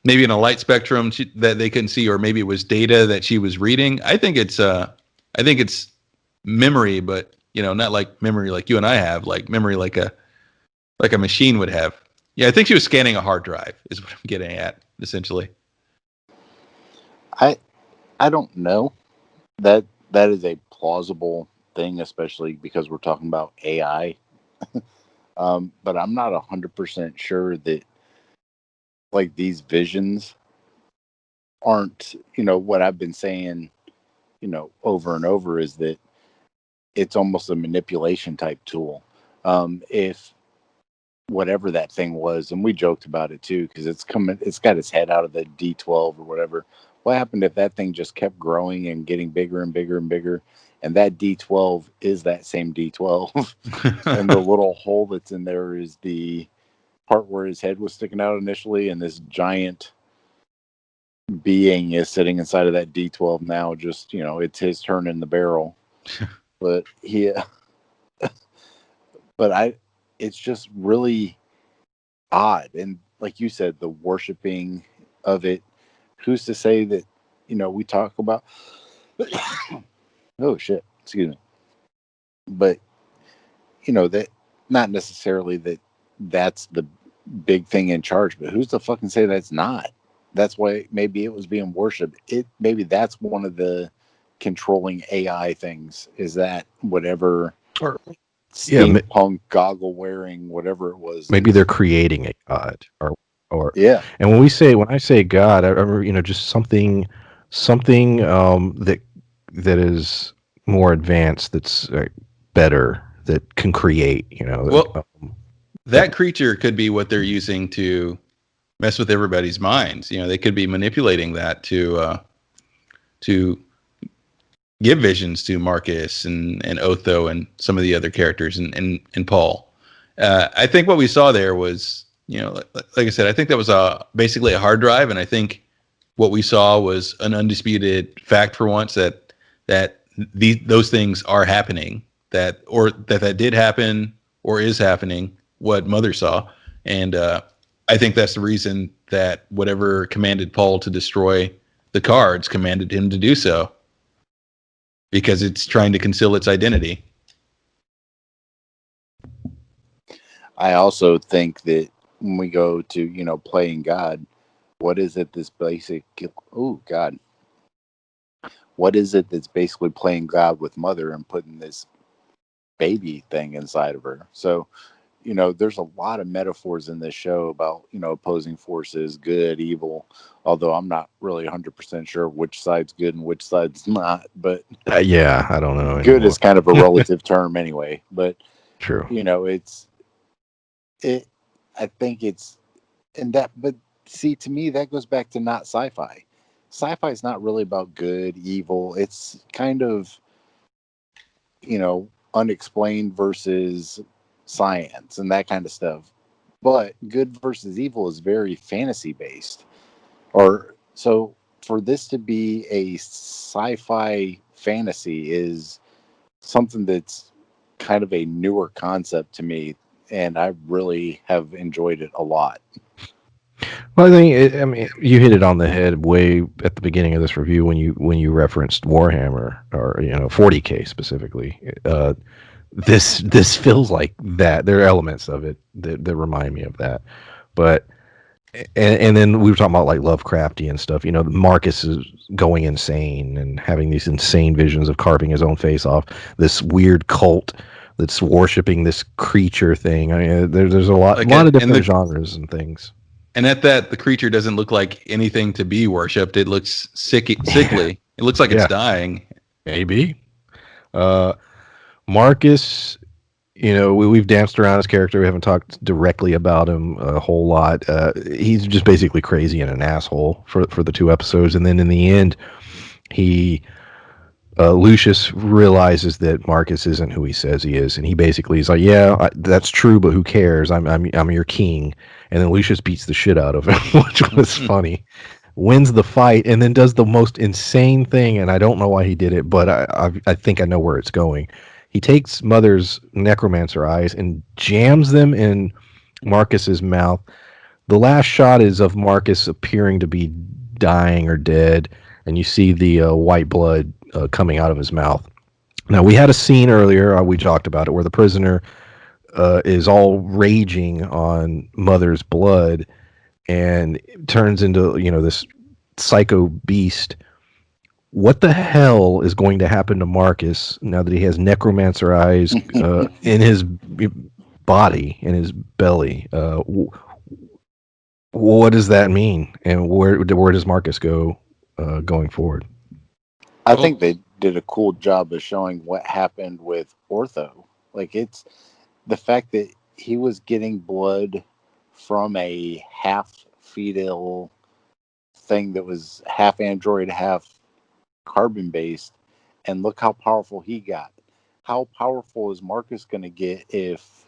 in a light spectrum that they couldn't see, or maybe it was data that she was reading. I think it's memory, but not like memory like you and I have, like memory like a machine would have. Yeah, I think she was scanning a hard drive, is what I'm getting at, essentially. I I don't know. That is a plausible thing, especially because we're talking about AI. But I'm not 100% sure that like these visions aren't, what I've been saying, over and over is that it's almost a manipulation type tool. If whatever that thing was, and we joked about it too, because it's got its head out of the D12 or whatever. What happened if that thing just kept growing and getting bigger and bigger and bigger, and that D12 is that same D12, and the little hole that's in there is the part where his head was sticking out initially, and this giant being is sitting inside of that D12 now. Just it's his turn in the barrel, but but it's just really odd. And like you said, the worshiping of it. Who's to say that, we talk about, oh shit, excuse me. But, that not necessarily that's the big thing in charge, but who's to fucking say that's not? That's why maybe it was being worshipped. Maybe that's one of the controlling AI things is that whatever Or yeah, steampunk goggle wearing, whatever it was, maybe they're is, creating a god, or yeah. and when I say god, I remember just something that is more advanced, that's better, that can create. Well, That, that creature could be what they're using to mess with everybody's minds. They could be manipulating that to give visions to Marcus and Otho and some of the other characters and Paul. I think what we saw there was, like I said, I think that was basically a hard drive, and I think what we saw was an undisputed fact for once that those things are happening, that did happen or is happening. What Mother saw, and I think that's the reason that whatever commanded Paul to destroy the cards commanded him to do so, because it's trying to conceal its identity. I also think that when we go to, playing God, what is it this basic, oh God, what is it that's basically playing God with Mother and putting this baby thing inside of her? So, there's a lot of metaphors in this show about, opposing forces, good, evil, although I'm not really 100% sure which side's good and which side's not, but yeah, I don't know good is anymore. kind of a relative term anyway. But, True. it, I think it's, and that, but see, to me, that goes back to not sci-fi. Sci-fi is not really about good, evil. It's kind of, unexplained versus science and that kind of stuff. But good versus evil is very fantasy based. Or so for this to be a sci-fi fantasy is something that's kind of a newer concept to me, and I really have enjoyed it a lot. Well, I mean, you hit it on the head way at the beginning of this review when you referenced Warhammer, or 40K specifically. This feels like that. There are elements of it that remind me of that, but and then we were talking about like Lovecrafty stuff. Marcus is going insane and having these insane visions of carving his own face off. This weird cult that's worshiping this creature thing. I mean, there's a Like lot of and different the genres and things. and at that, the creature doesn't look like anything to be worshipped. It looks sickly. It looks like it's Yeah, dying. maybe. Uh, Marcus, we've danced around his character. We haven't talked directly about him a whole lot. He's just basically crazy and an asshole for the 2 episodes, and then in the end, he Lucius realizes that Marcus isn't who he says he is, and he basically is like, "Yeah, that's true, but who cares? I'm your king." And then Lucius beats the shit out of him, which was funny. Wins the fight, and then does the most insane thing, and I don't know why he did it, but I think I know where it's going. He takes Mother's necromancer eyes and jams them in Marcus's mouth. The last shot is of Marcus appearing to be dying or dead, and you see the white blood coming out of his mouth. Now, we had a scene earlier, we talked about it, where the prisoner is all raging on Mother's blood and turns into, this psycho beast. What the hell is going to happen to Marcus now that he has necromancer eyes in his body, in his belly? What does that mean, and where does Marcus go going forward? I Well, think they did a cool job of showing what happened with Ortho. Like, it's the fact that he was getting blood from a half fetal thing that was half android, half carbon based, and look how powerful he got. How powerful is Marcus going to get if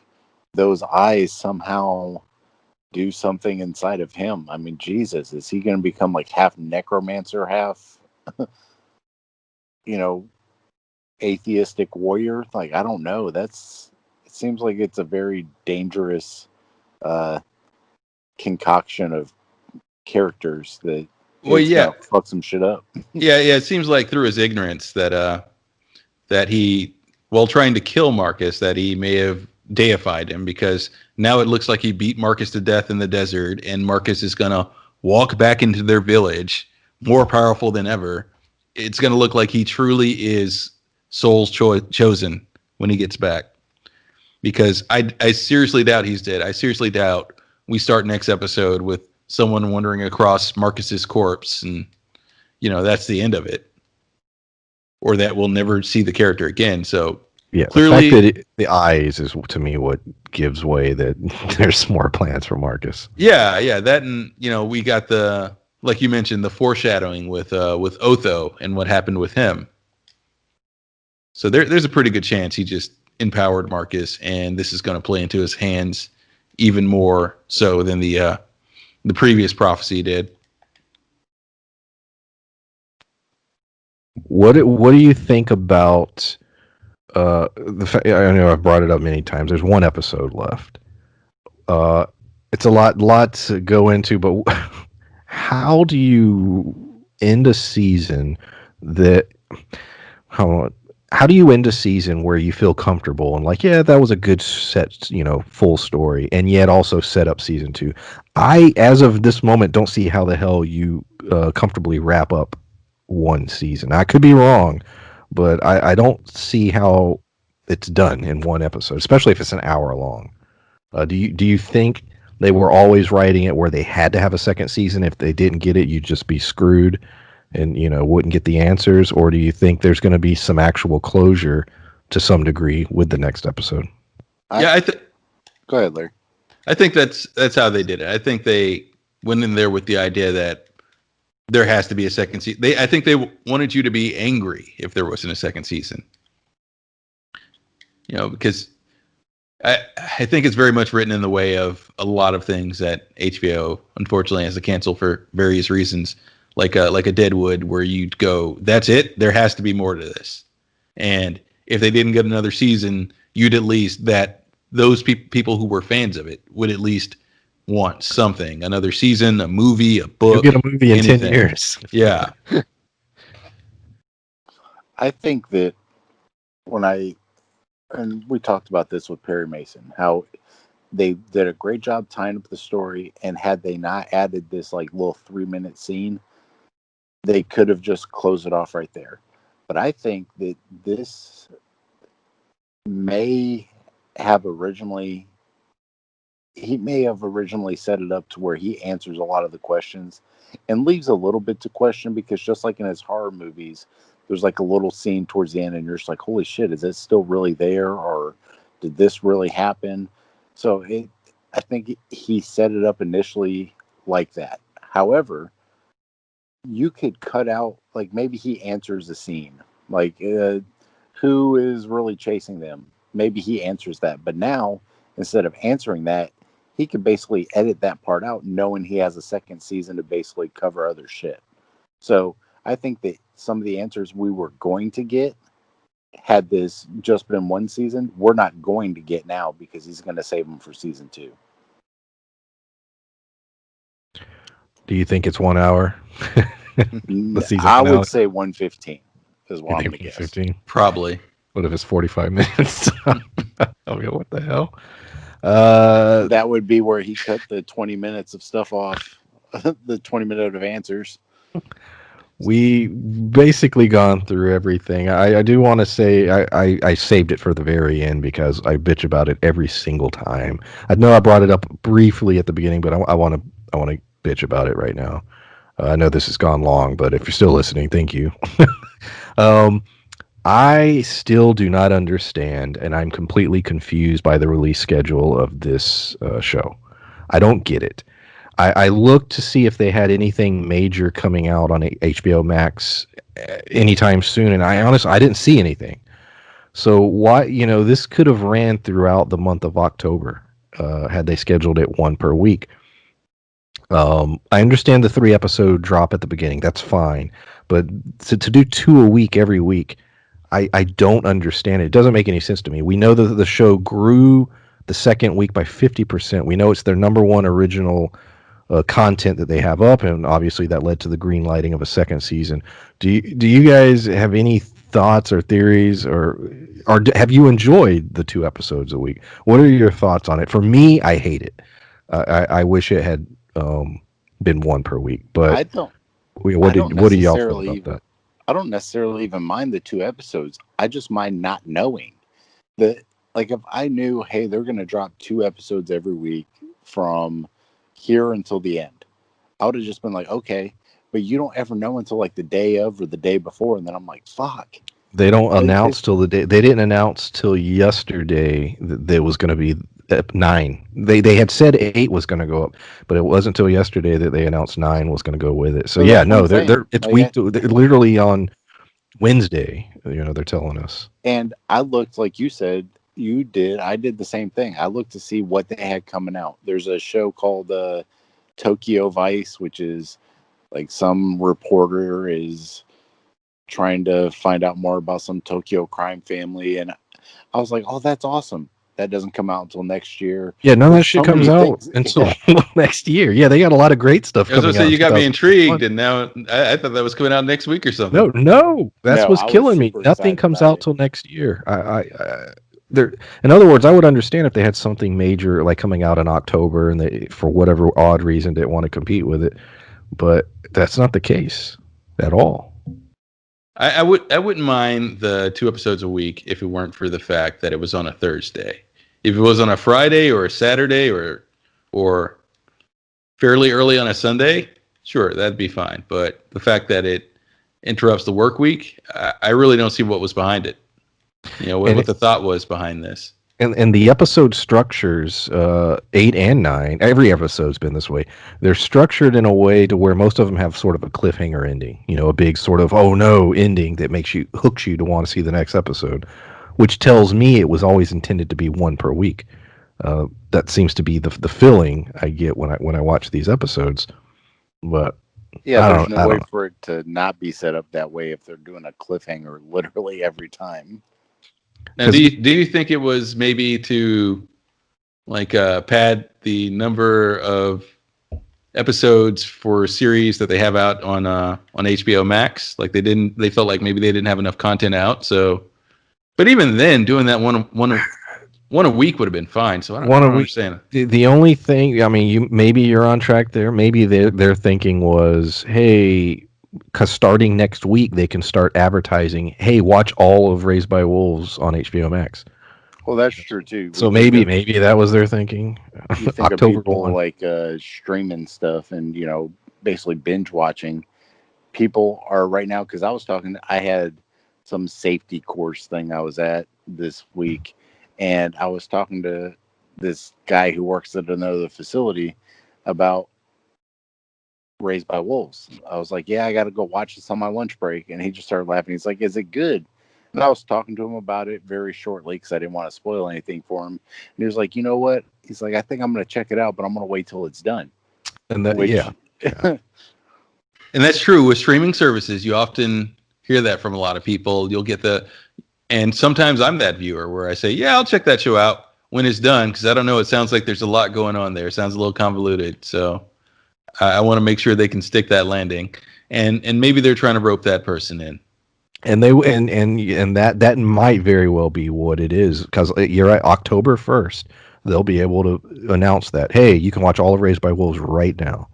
those eyes somehow do something inside of him? I mean, Jesus, is he going to become like half necromancer, half, you know, atheistic warrior? Like, I don't know. It seems like it's a very dangerous uh, concoction of characters that well, it's yeah, going to fuck some shit up. yeah. It seems like through his ignorance that he, while trying to kill Marcus, that he may have deified him because now it looks like he beat Marcus to death in the desert, and Marcus is gonna walk back into their village more powerful than ever. It's gonna look like he truly is Soul's chosen when he gets back. Because I seriously doubt he's dead. I seriously doubt we start next episode with someone wandering across Marcus's corpse, and that's the end of it, or that we'll never see the character again. So Yeah, the fact that clearly, the eyes is to me what gives way that there's more plans for Marcus. yeah, that, and we got the, like you mentioned, the foreshadowing with Otho and what happened with him. So there's a pretty good chance he just empowered Marcus, and this is going to play into his hands even more so than the previous prophecy did. What do you think about the fact? I know I've brought it up many times. There's one episode left. Uh, it's a lot to go into, but how do you end a season that how how do you end a season where you feel comfortable and like, yeah, that was a good set, full story, and yet also set up season two? I, as of this moment, don't see how the hell you comfortably wrap up one season. I could be wrong, but I don't see how it's done in one episode, especially if it's an hour long. Do you think they were always writing it where they had to have a second season? If they didn't get it, you'd just be screwed and wouldn't get the answers, or do you think there's going to be some actual closure to some degree with the next episode? I Yeah, Go ahead, Larry. I think that's how they did it. I think they went in there with the idea that there has to be a second season. I think they wanted you to be angry if there wasn't a second season. Because I think it's very much written in the way of a lot of things that HBO unfortunately has to cancel for various reasons, like a Deadwood, where you'd go, that's it. There has to be more to this, and if they didn't get another season, you'd at least that those people who were fans of it would at least want something, another season, a movie, a You'll get book, a movie in 10 anything. years. Yeah, I think that when and we talked about this with Perry Mason, how they did a great job tying up the story, and had they not added this like little 3-minute scene, they could have just closed it off right there. But I think that this may have originally he may have originally set it up to where he answers a lot of the questions and leaves a little bit to question, because just like in his horror movies, there's like a little scene towards the end and you're just like, holy shit, is it still really there, or did this really happen? So I think he set it up initially like that. However, you could cut out, like, maybe he answers the scene, like, who is really chasing them, maybe he answers that, but now instead of answering that, he could basically edit that part out, knowing he has a second season to basically cover other shit. So I think that some of the answers we were going to get, had this just been one season, we're not going to get now, because he's going to save them for season two. Do you think it's 1 hour? The season I would finale? say 115 is You what I'm think going to guess. 15? probably. What if it's 45 minutes? I'll go, what the hell? That would be where he cut the 20 minutes of stuff off, the 20 minute of answers. We basically gone through everything. I do want to say I saved it for the very end because I bitch about it every single time. I know I brought it up briefly at the beginning, but I want to bitch about it right now. I know this has gone long, but if you're still listening, thank you. Um, I still do not understand, and I'm completely confused by the release schedule of this show. I don't get it. I looked to see if they had anything major coming out on HBO Max anytime soon, and I didn't see anything. So why, this could have ran throughout the month of October had they scheduled it one per week. I understand the 3 episode drop at the beginning. That's fine, but to do two a week every week, I don't understand it. It doesn't make any sense to me. We know that the show grew the second week by 50%. We know it's their number one original content that they have up, and obviously that led to the green lighting of a second season. Do you guys have any thoughts or theories, or have you enjoyed the 2 episodes a week? What are your thoughts on it? For me, I hate it. I wish it had been one per week. But I don't. I don't what do y'all feel necessarily about even. that? I don't necessarily even mind the 2 episodes. I just mind not knowing that. Like if I knew, hey, they're going to drop 2 episodes every week from here until the end, I would have just been like, okay. But you don't ever know until like the day of or the day before, and then I'm like, fuck. They don't It's announce till the day. They didn't announce till yesterday that there was going to be 9. They had said 8 was going to go up, but it wasn't until yesterday that they announced 9 was going to go with it. So so yeah, that's what I'm no, they're saying. it's week they're literally on Wednesday. They're telling us. And I looked like you said you did. I did the same thing. I looked to see what they had coming out. There's a show called Tokyo Vice, which is like some reporter is trying to find out more about some Tokyo crime family, and I was like, "Oh, that's awesome." That doesn't come out until next year. Yeah, none of that There's shit so comes many out things. until Yeah. next year. Yeah, they got a lot of great stuff I was gonna coming say out in you got me 2021. intrigued, and now I thought that was coming out next week or No, something. no, that's No, what's I was killing me. super Nothing excited comes about out it. till next year. There. In other words, I would understand if they had something major like coming out in October, and they, for whatever odd reason, didn't want to compete with it. But that's not the case at all. I wouldn't mind the 2 episodes a week if it weren't for the fact that it was on a Thursday. If it was on a Friday or a Saturday or fairly early on a Sunday, sure, that'd be fine. But the fact that it interrupts the work week, I really don't see what was behind it. And What the thought was behind this. and the episode structures, 8 and 9, every episode's been this way. They're structured in a way to where most of them have sort of a cliffhanger ending. A big sort of oh no ending that makes you hooks you to want to see the next episode, which tells me it was always intended to be one per week. That seems to be the feeling I get when I watch these episodes. But Yeah, I there's don't no I way don't know. for it to not be set up that way if they're doing a cliffhanger literally every time. Now, do Because you think it was maybe to like pad the number of episodes for a series that they have out on HBO Max? Like they felt like maybe they didn't have enough content out. So, but even then, doing that one a week would have been fine. So I one a don't week. understand. The only thing, I mean, you're on track there. Maybe their thinking was, hey, because starting next week they can start advertising. Hey, watch all of Raised by Wolves on HBO Max. Well, that's true too. We So think of maybe that was their thinking. you think of October people 1. like streaming stuff and basically binge watching. People are right now because I was talking. I had some safety course thing I was at this week, and I was talking to this guy who works at another facility about Raised by Wolves. I was like, "Yeah, I got to go watch this on my lunch break," and he just started laughing. He's like, "Is it good?" And I was talking to him about it very shortly because I didn't want to spoil anything for him. And he was like, "You know what?" He's like, "I think I'm going to check it out, but I'm going to wait till it's done." And that, yeah, Which yeah. And that's true with streaming services. You often hear that from a lot of people. You'll get and sometimes I'm that viewer where I say, yeah, I'll check that show out when it's done because I don't know. It sounds like there's a lot going on there. It sounds a little convoluted. So I want to make sure they can stick that landing, and maybe they're trying to rope that person in. And they and that might very well be what it is because you're right. October 1st, they'll be able to announce that. Hey, you can watch all of Raised by Wolves right now.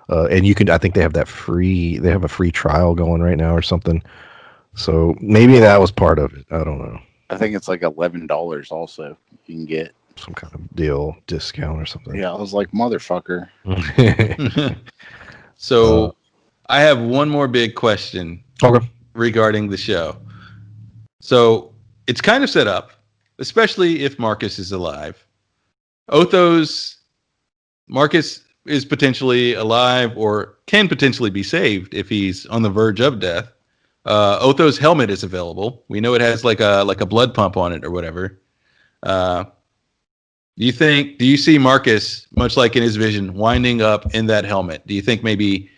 And you can, I think they have that free, they have a free trial going right now or something. So maybe that was part of it. I don't know. I think it's like $11 also you can get. Some kind of deal, discount or something. Yeah, I was like, motherfucker. uh, So I have one more big question okay. regarding the show. So it's kind of set up, especially if Marcus is alive. Otho's Marcus is potentially alive or can potentially be saved if he's on the verge of death. Otho's helmet is available. We know it has like a blood pump on it or whatever. Uh, do you see Marcus, much like in his vision, winding up in that helmet? Do you think maybe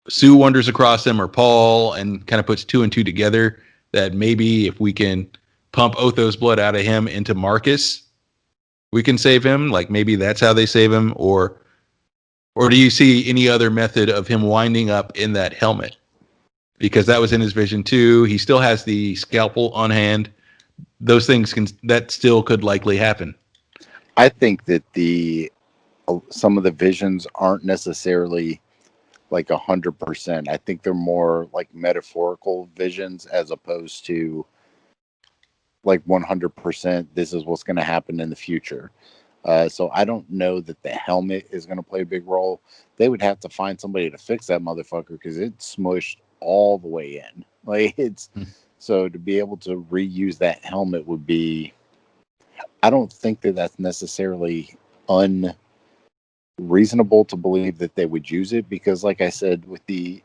Sue wanders across him or Paul and kind of puts two and two together that maybe if we can pump Otho's blood out of him into Marcus, we can save him? Like maybe that's how they save him, or do you see any other method of him winding up in that helmet? Because that was in his vision too. He still has the scalpel on hand. Those things that still could likely happen. I think that the some of the visions aren't necessarily like 100%. I think they're more like metaphorical visions as opposed to like 100%. This is what's going to happen in the future. So I don't know that the helmet is going to play a big role. They would have to find somebody to fix that motherfucker because it's smushed all the way in. Like it's so to be able to reuse that helmet would be. I don't think that that's necessarily unreasonable to believe that they would use it because, like I said, with the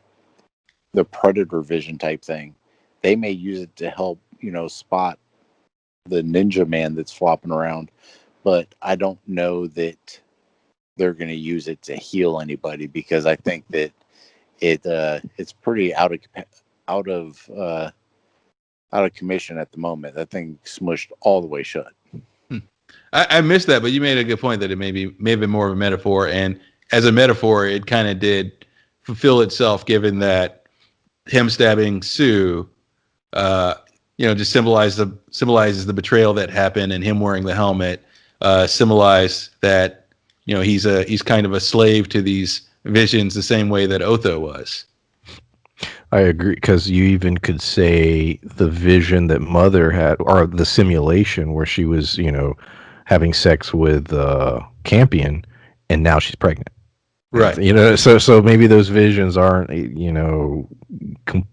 predator vision type thing, they may use it to help spot the ninja man that's flopping around. But I don't know that they're going to use it to heal anybody because I think that it's pretty out of uh, out of commission at the moment. That thing smushed all the way shut. I missed that, but you made a good point that it may have been more of a metaphor, and as a metaphor, it kind of did fulfill itself, given that him stabbing Sue, just symbolizes the betrayal that happened, and him wearing the helmet symbolize that he's kind of a slave to these visions, the same way that Otho was. I agree because you even could say the vision that Mother had, or the simulation where she was, having sex with Campion, and now she's pregnant. Right. So maybe those visions aren't, com-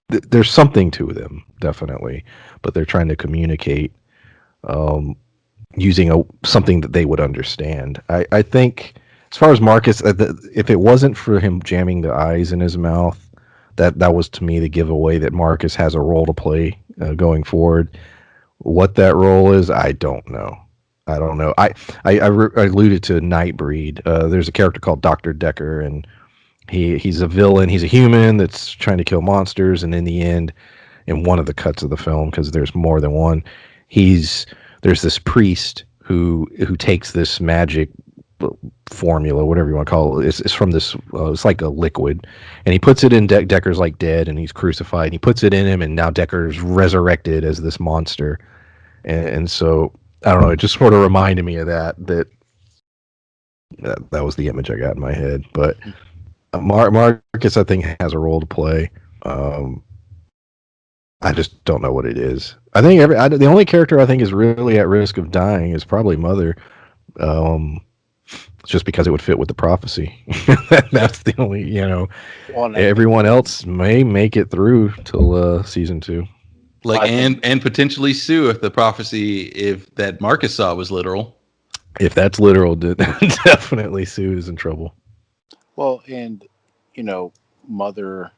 there's something to them, definitely, but they're trying to communicate using something that they would understand. I think, as far as Marcus, if it wasn't for him jamming the eyes in his mouth, that was to me the giveaway that Marcus has a role to play going forward. What that role is, I don't know. I don't know. I alluded to Nightbreed. There's a character called Dr. Decker, and he's a villain. He's a human that's trying to kill monsters, and in the end, in one of the cuts of the film, because there's more than one, there's this priest who takes this magic formula, whatever you want to call it. It's from this. It's like a liquid, and he puts it in Decker's like dead, and he's crucified. And he puts it in him, and now Decker's resurrected as this monster. And so I don't know. It just sort of reminded me of that was the image I got in my head. But Marcus, I think, has a role to play. I just don't know what it is. I think the only character I think is really at risk of dying is probably Mother. Just because it would fit with the prophecy. That's the only, Well, everyone else may make it through till season 2. Like and potentially Sue if the prophecy if that Marcus saw was literal. If that's literal, definitely Sue is in trouble. Well, and Mother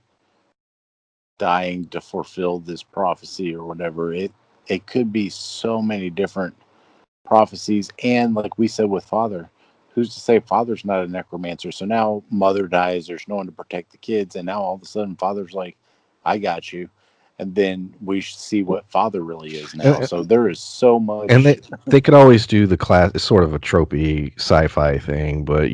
dying to fulfill this prophecy or whatever. It could be so many different prophecies, and like we said with Father, who's to say Father's not a necromancer? So now Mother dies, there's no one to protect the kids, and now all of a sudden Father's like, I got you. And then we see what Father really is now. So there is so much. And they could always do the class. It's sort of a tropey sci-fi thing, but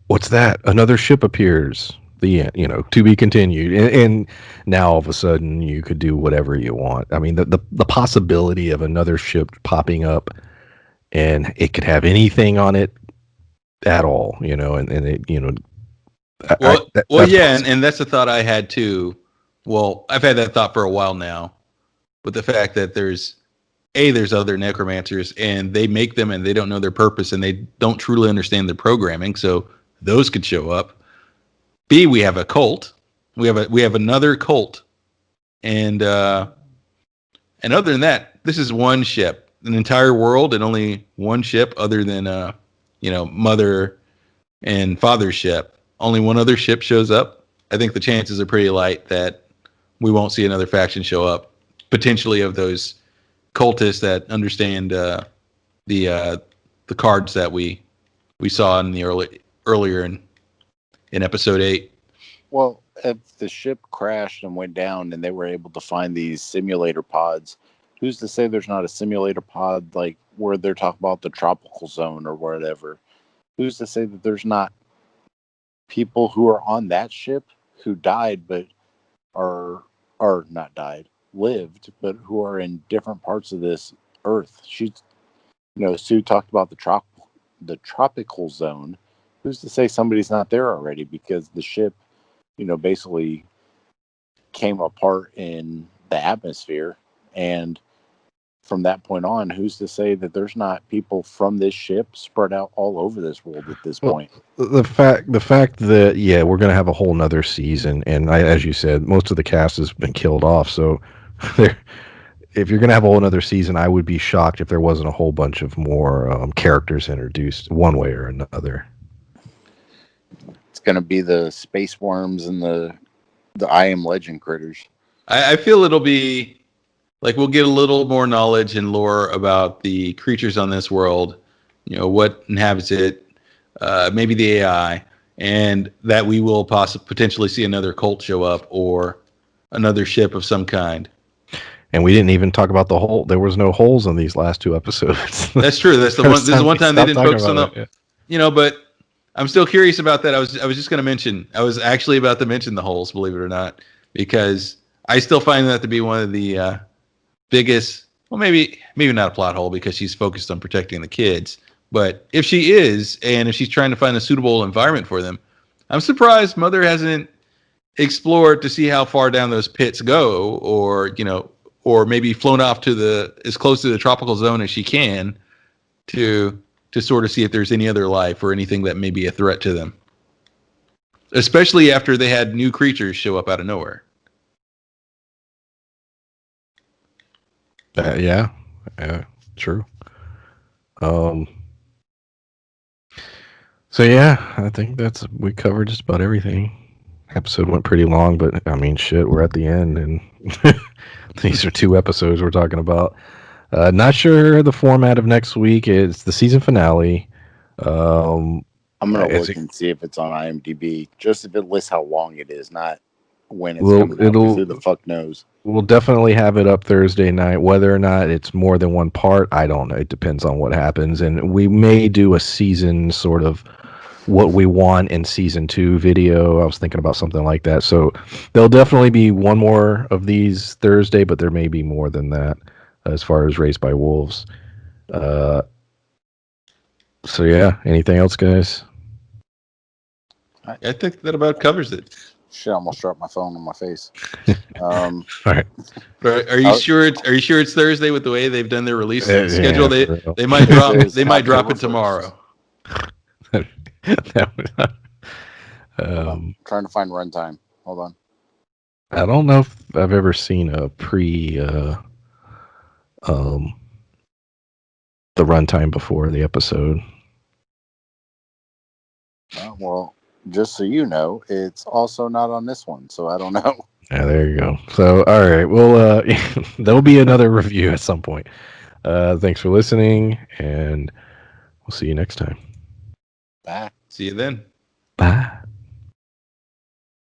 what's that? Another ship appears. To be continued. And now all of a sudden you could do whatever you want. I mean, the possibility of another ship popping up and it could have anything on it at all, and it, Well, that's yeah, possible. and that's a thought I had too. Well, I've had that thought for a while now, with the fact that there's other necromancers, and they make them, and they don't know their purpose, and they don't truly understand their programming, so those could show up. B, we have a cult. We have another cult, and other than that, this is one ship, an entire world, and only one ship, other than mother and father's ship. Only one other ship shows up. I think the chances are pretty light that we won't see another faction show up, potentially of those cultists that understand the uh, the cards that we saw in the earlier in episode 8. Well, if the ship crashed and went down and they were able to find these simulator pods, who's to say there's not a simulator pod like where they're talking about the tropical zone or whatever? Who's to say that there's not people who are on that ship who died but are or not died, lived, but who are in different parts of this earth? Sue talked about the tropical zone. Who's to say somebody's not there already because the ship, basically came apart in the atmosphere. And from that point on, who's to say that there's not people from this ship spread out all over this world at this Well, point? the fact that yeah, we're gonna have a whole nother season, and as you said, most of the cast has been killed off. So, there, if you're gonna have a whole nother season, I would be shocked if there wasn't a whole bunch of more characters introduced one way or another. It's going to be the space worms and the I Am Legend critters. I feel it'll be like we'll get a little more knowledge and lore about the creatures on this world, what inhabits it, maybe the AI, and that we will potentially see another cult show up or another ship of some kind. And we didn't even talk about the hole. There was no holes in these last two episodes. That's true. That's the one. First This is the time one we time they stopped didn't talking focus on about the, it. Yeah. but I'm still curious about that. I was just going to mention. I was actually about to mention the holes, believe it or not, because I still find that to be one of the biggest. Well, maybe not a plot hole because she's focused on protecting the kids. But if she is, and if she's trying to find a suitable environment for them, I'm surprised Mother hasn't explored to see how far down those pits go, or maybe flown off to the as close to the tropical zone as she can to sort of see if there's any other life or anything that may be a threat to them. Especially after they had new creatures show up out of nowhere. Yeah, true. Um, so yeah, I think we covered just about everything. Episode went pretty long, but I mean, shit, we're at the end, and these are 2 episodes we're talking about. Not sure the format of next week. It's the season finale. Um, I'm going to is look it and see if it's on IMDb, just if it lists how long it is, not when it's will coming out, because it'll who the fuck knows? we'll definitely have it up Thursday night. Whether or not it's more than one part, I don't know. It depends on what happens, and we may do a season sort of what we want in season 2 video. I was thinking about something like that. So there'll definitely be one more of these Thursday, but there may be more than that as far as Raised by Wolves. Uh, so yeah, anything else, guys? I think that about covers it. Shit, I almost dropped my phone on my face. All right. Are you sure it's Thursday with the way they've done their release schedule? Yeah, They for real. they might drop It is they might drop it October 1st. tomorrow. That was- Hold on. I'm trying to find runtime. Hold on. I don't know if I've ever seen a pre um the runtime before the episode. Well, just so you know, it's also not on this one, so I don't know. Yeah, there you go. So, all right. Well, there'll be another review at some point. Thanks for listening, and we'll see you next time. Bye. See you then. Bye.